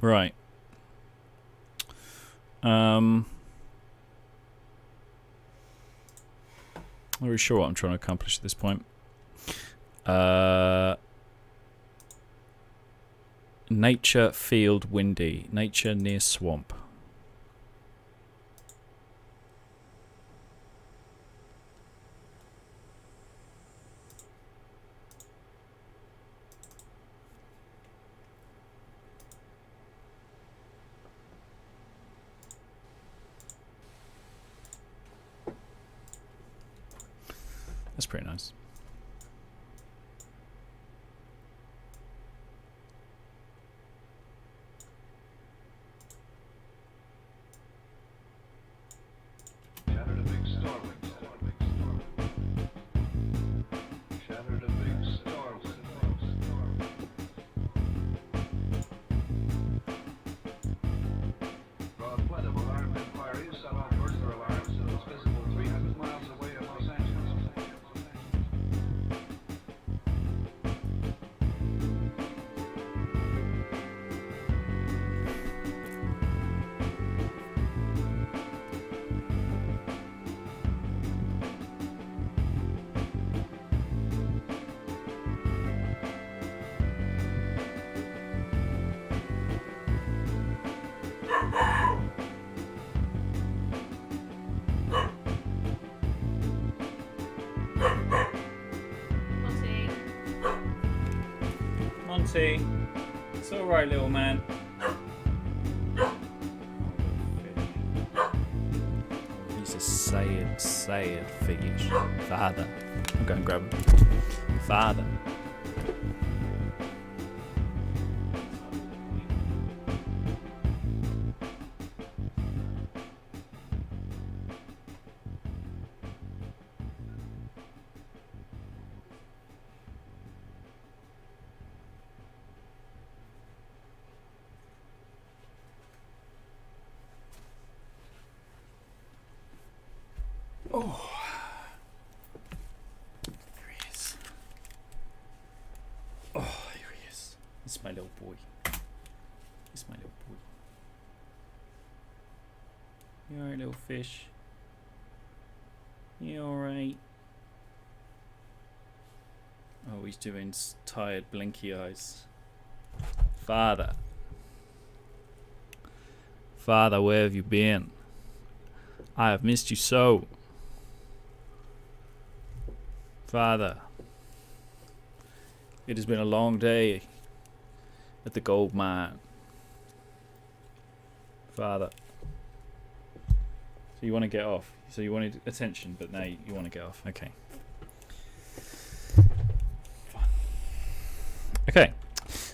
Right. Not really sure what I'm trying to accomplish at this point. Nature field windy. Nature near swamp. That's pretty nice. Shattered a big star window. Shattered a big star window. Draw a flood of alarm inquiries, set off burglar alarms to those visible 300 miles away in Los Angeles. Monty, it's all right, little man. He's a sad figure. Father. I'm going to grab him. Father. Oh. Here he is. Oh, here he is. It's my little boy. It's my little boy. You alright, little fish? You alright? Oh, he's doing tired, blinky eyes. Father. Father, where have you been? I have missed you so. Father, it has been a long day at the gold mine. Father. So you want to get off. So you wanted attention, but now you want to get off. Okay. Fine. Okay.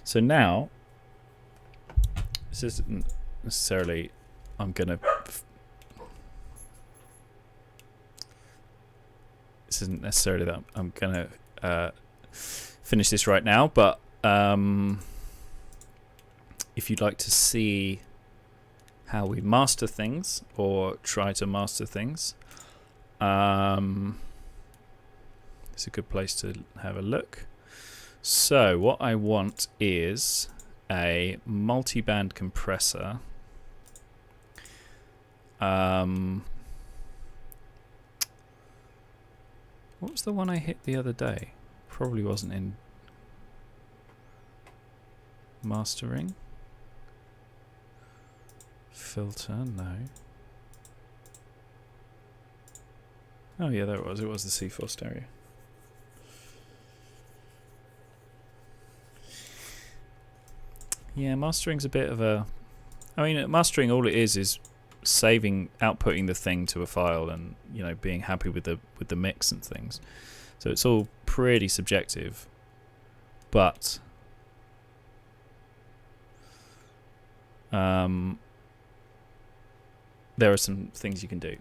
So now, this isn't necessarily, I'm going to... This isn't necessarily that I'm going to finish this right now, but if you'd like to see how we master things or try to master things, it's a good place to have a look. So what I want is a multi-band compressor. What was the one I hit the other day? Probably wasn't in mastering. Filter, no. Oh yeah, there it was. It was the C4 stereo. Yeah, mastering's a bit of a... I mean, mastering, all it is outputting the thing to a file and, you know, being happy with the mix and things. So it's all pretty subjective. But there are some things you can do.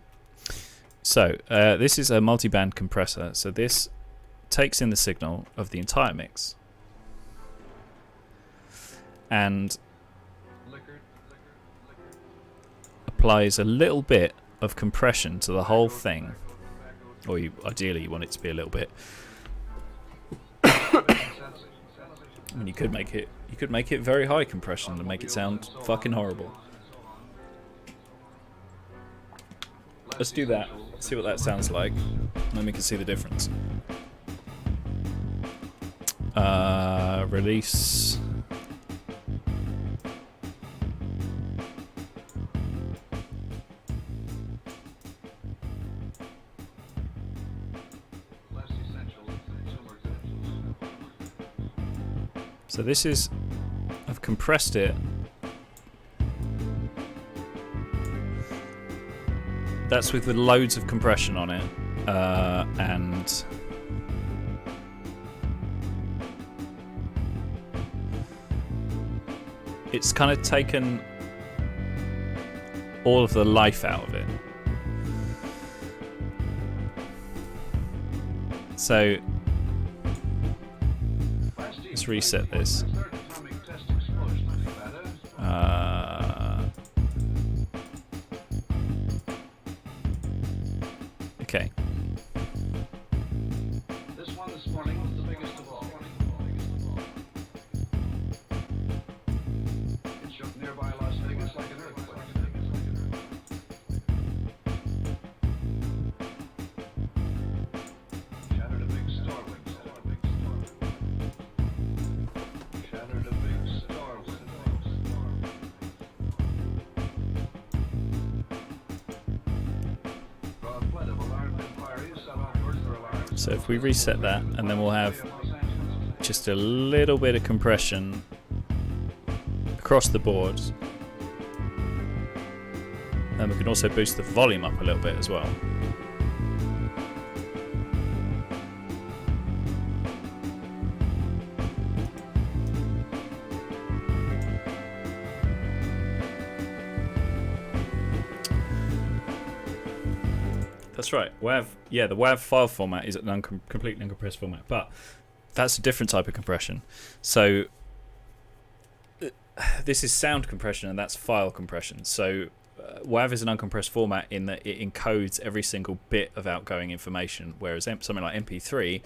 So this is a multi-band compressor. So this takes in the signal of the entire mix and applies a little bit of compression to the whole thing, or ideally you want it to be a little bit. I mean, you could make it very high compression and make it sound fucking horrible. Let's do that. See what that sounds like. Then we can see the difference. Release. So this is, I've compressed it. That's with loads of compression on it, and it's kind of taken all of the life out of it. So let's reset this. Okay. This one this morning was the biggest of all. It shook nearby Las Vegas like an earthquake. Shattered a big store window. Shattered a big store window. So if we reset that, and then we'll have just a little bit of compression across the board. And we can also boost the volume up a little bit as well. That's right. WAV, yeah, the WAV file format is an completely uncompressed format, but that's a different type of compression. So this is sound compression, and that's file compression. So WAV is an uncompressed format in that it encodes every single bit of outgoing information, whereas something like MP3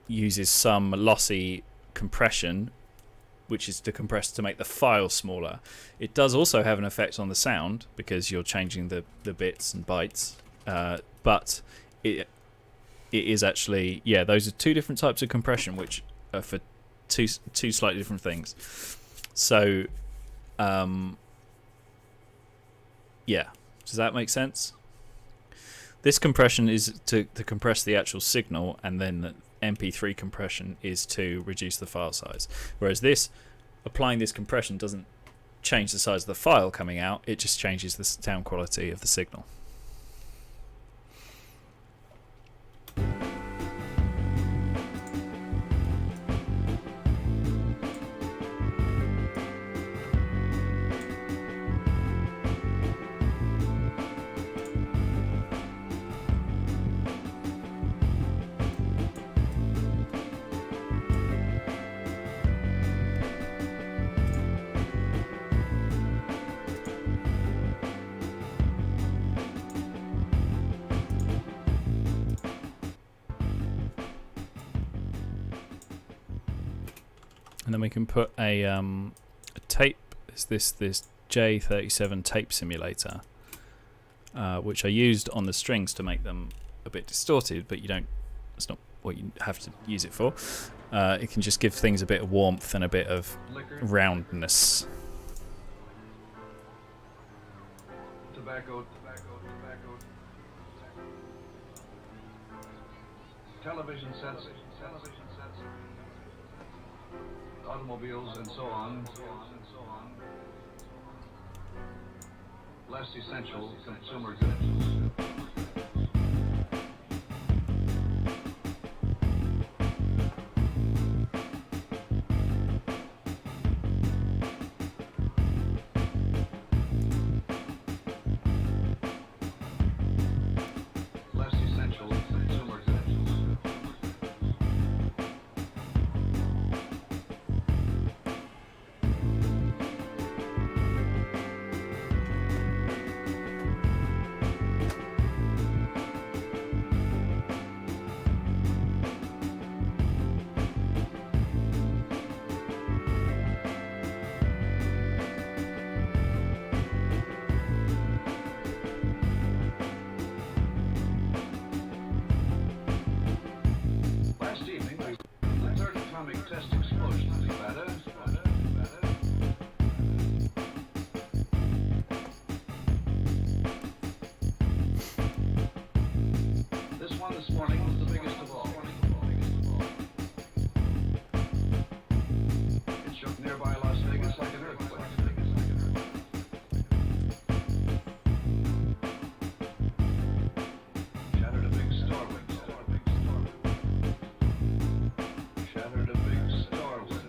uses some lossy compression, which is to compress to make the file smaller. It does also have an effect on the sound because you're changing the bits and bytes, but it is actually, yeah, those are two different types of compression, which are for two slightly different things. So Yeah. Does that make sense? This compression is to compress the actual signal, and then the MP3 compression is to reduce the file size. Whereas this, applying this compression doesn't change the size of the file coming out, it just changes the sound quality of the signal. And then we can put a tape. It's this J37 tape simulator, which I used on the strings to make them a bit distorted, but you don't. It's not what you have to use it for. It can just give things a bit of warmth and a bit of roundness. Tobacco. Television sets. Automobiles and so on. Less essential consumer goods. Less essential consumer goods. Last evening, the third atomic test explosion in Nevada. This one this morning was the biggest of all. It shook nearby Las Vegas like an earthquake. Shattered a big store window. Shattered a big store window.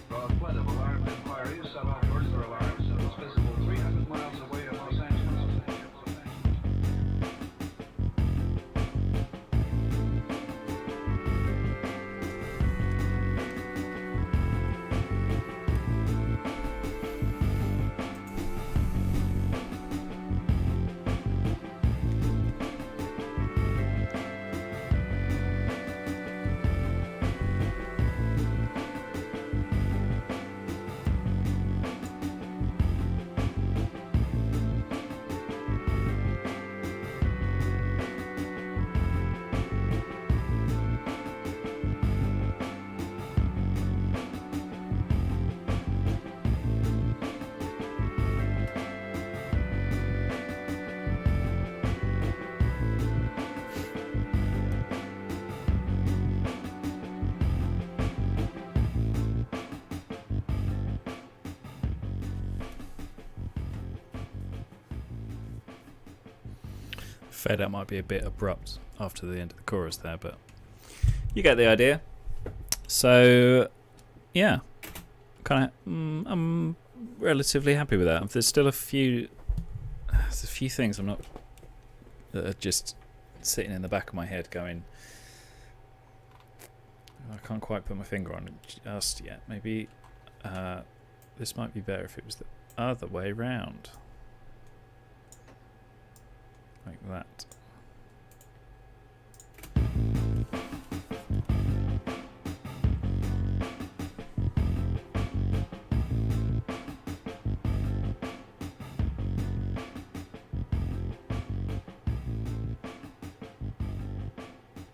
Brought a flood of alarmed inquiries, set off burglar alarms, and was visible 300 miles away in Los Angeles. Fade out might be a bit abrupt after the end of the chorus there, but you get the idea. So, yeah, kind of, I'm relatively happy with that. There's still a few things I'm not, that are just sitting in the back of my head going, I can't quite put my finger on it just yet. Maybe this might be better if it was the other way round. Like that.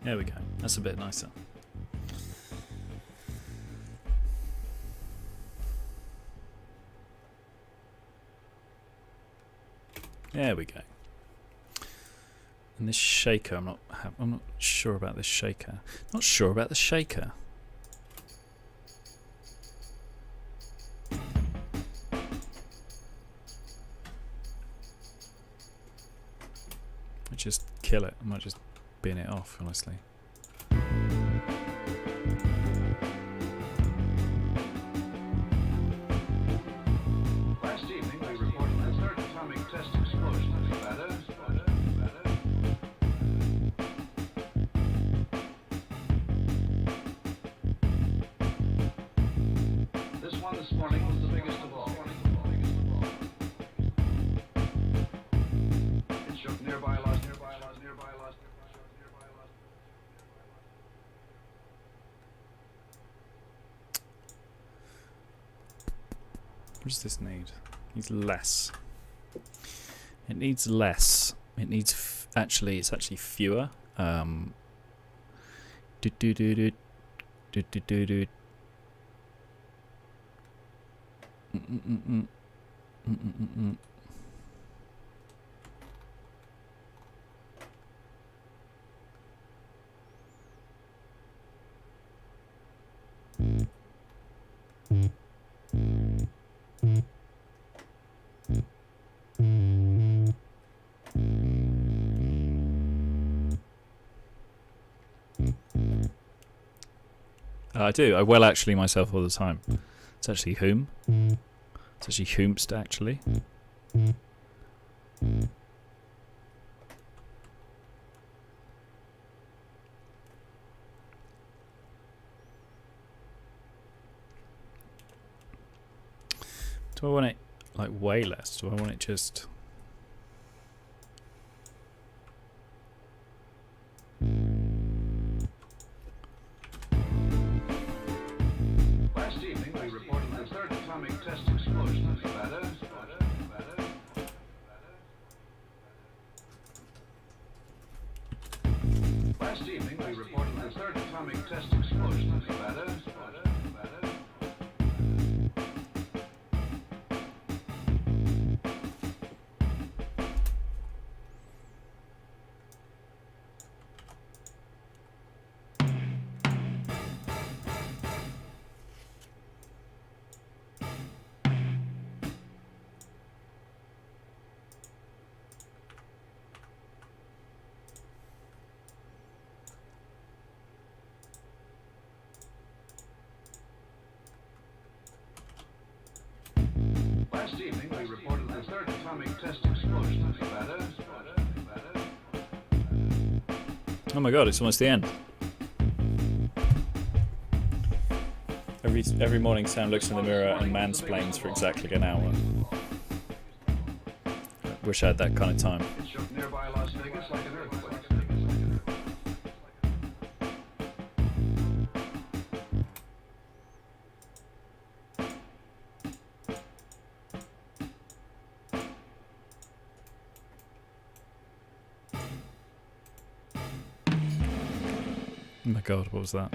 There we go. That's a bit nicer. There we go. And this shaker, I'm not sure about this shaker. Not sure about the shaker. I just kill it. I might just bin it off, honestly. Last evening, we reported the third atomic test explosion in Nevada. This one this morning was the biggest of all. It shook nearby lost. What does this need? It needs less. It needs less. It needs it's actually fewer. Do do do do do do do do. I do. I will actually myself all the time. It's actually whom. It's actually whomst actually. Do I want it like way less? Do I want it just... Last evening, we reported the third atomic test explosion in Nevada. Last evening, we reported the third atomic test explosion in Nevada. Last evening, we reported the third atomic test explosion in Nevada. Oh my god, it's almost the end. Every morning Sam looks in the mirror and mansplains for exactly an hour. I wish I had that kind of time. It shook nearby Las Vegas like an earthquake. Oh my god, what was that?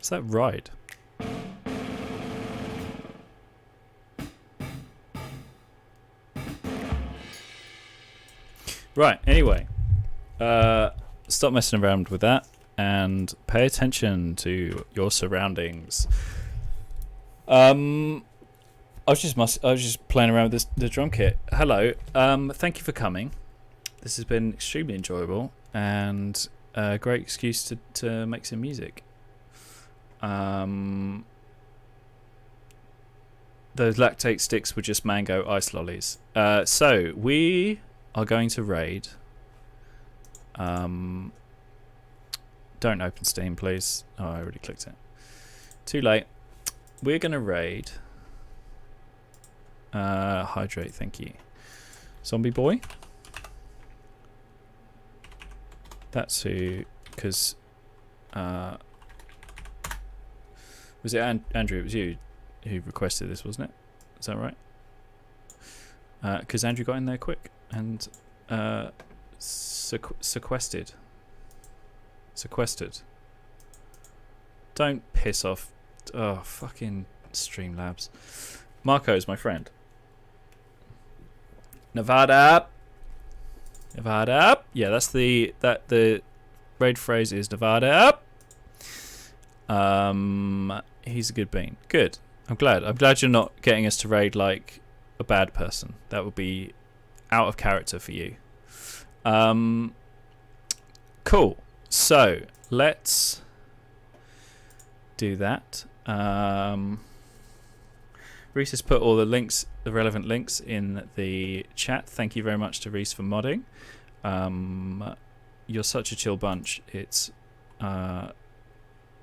Is that right? Right, anyway. Stop messing around with that and pay attention to your surroundings. I was just playing around with the drum kit. Hello. Thank you for coming. This has been extremely enjoyable and a great excuse to make some music. Those lactate sticks were just mango ice lollies. So we are going to raid. Don't open Steam, please. Oh, I already clicked it. Too late. We're going to raid. Hydrate, thank you. Zombie boy. That's who, because Was it Andrew? It was you who requested this, wasn't it? Is that right? Because Andrew got in there quick and sequestered. Don't piss off. Oh, fucking Streamlabs. Marco's my friend. Nevada. Yeah, that's the raid phrase is Nevada. He's a good bean. Good. I'm glad you're not getting us to raid like a bad person. That would be out of character for you. Cool. So let's do that. Reese has put all the links, the relevant links, in the chat. Thank you very much to Reese for modding. You're such a chill bunch. It's a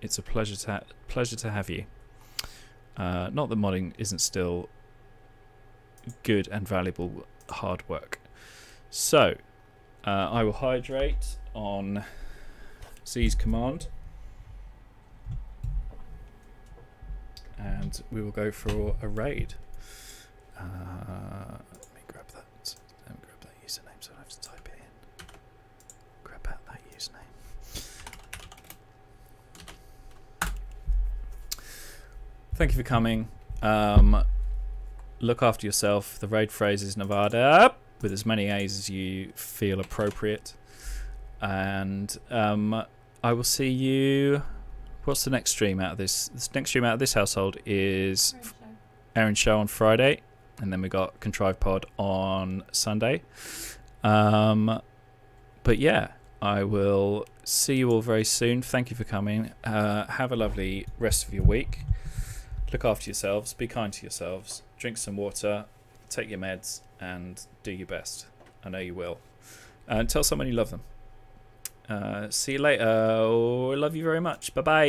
pleasure to have you. Not that modding isn't still good and valuable hard work. So I will hydrate on Z's command, and we will go for a raid. Let me grab that. Let me grab that username so I don't have to type it in. Grab out that username. Thank you for coming. Look after yourself. The raid phrase is Nevada, with as many A's as you feel appropriate. And I will see you. What's the next stream out of this? The next stream out of this household is Aaron's show on Friday, and then we got Contrivedpod on Sunday. But yeah, I will see you all very soon. Thank you for coming. Have a lovely rest of your week. Look after yourselves. Be kind to yourselves. Drink some water. Take your meds, and do your best. I know you will. And tell someone you love them. See you later. I love you very much. Bye bye.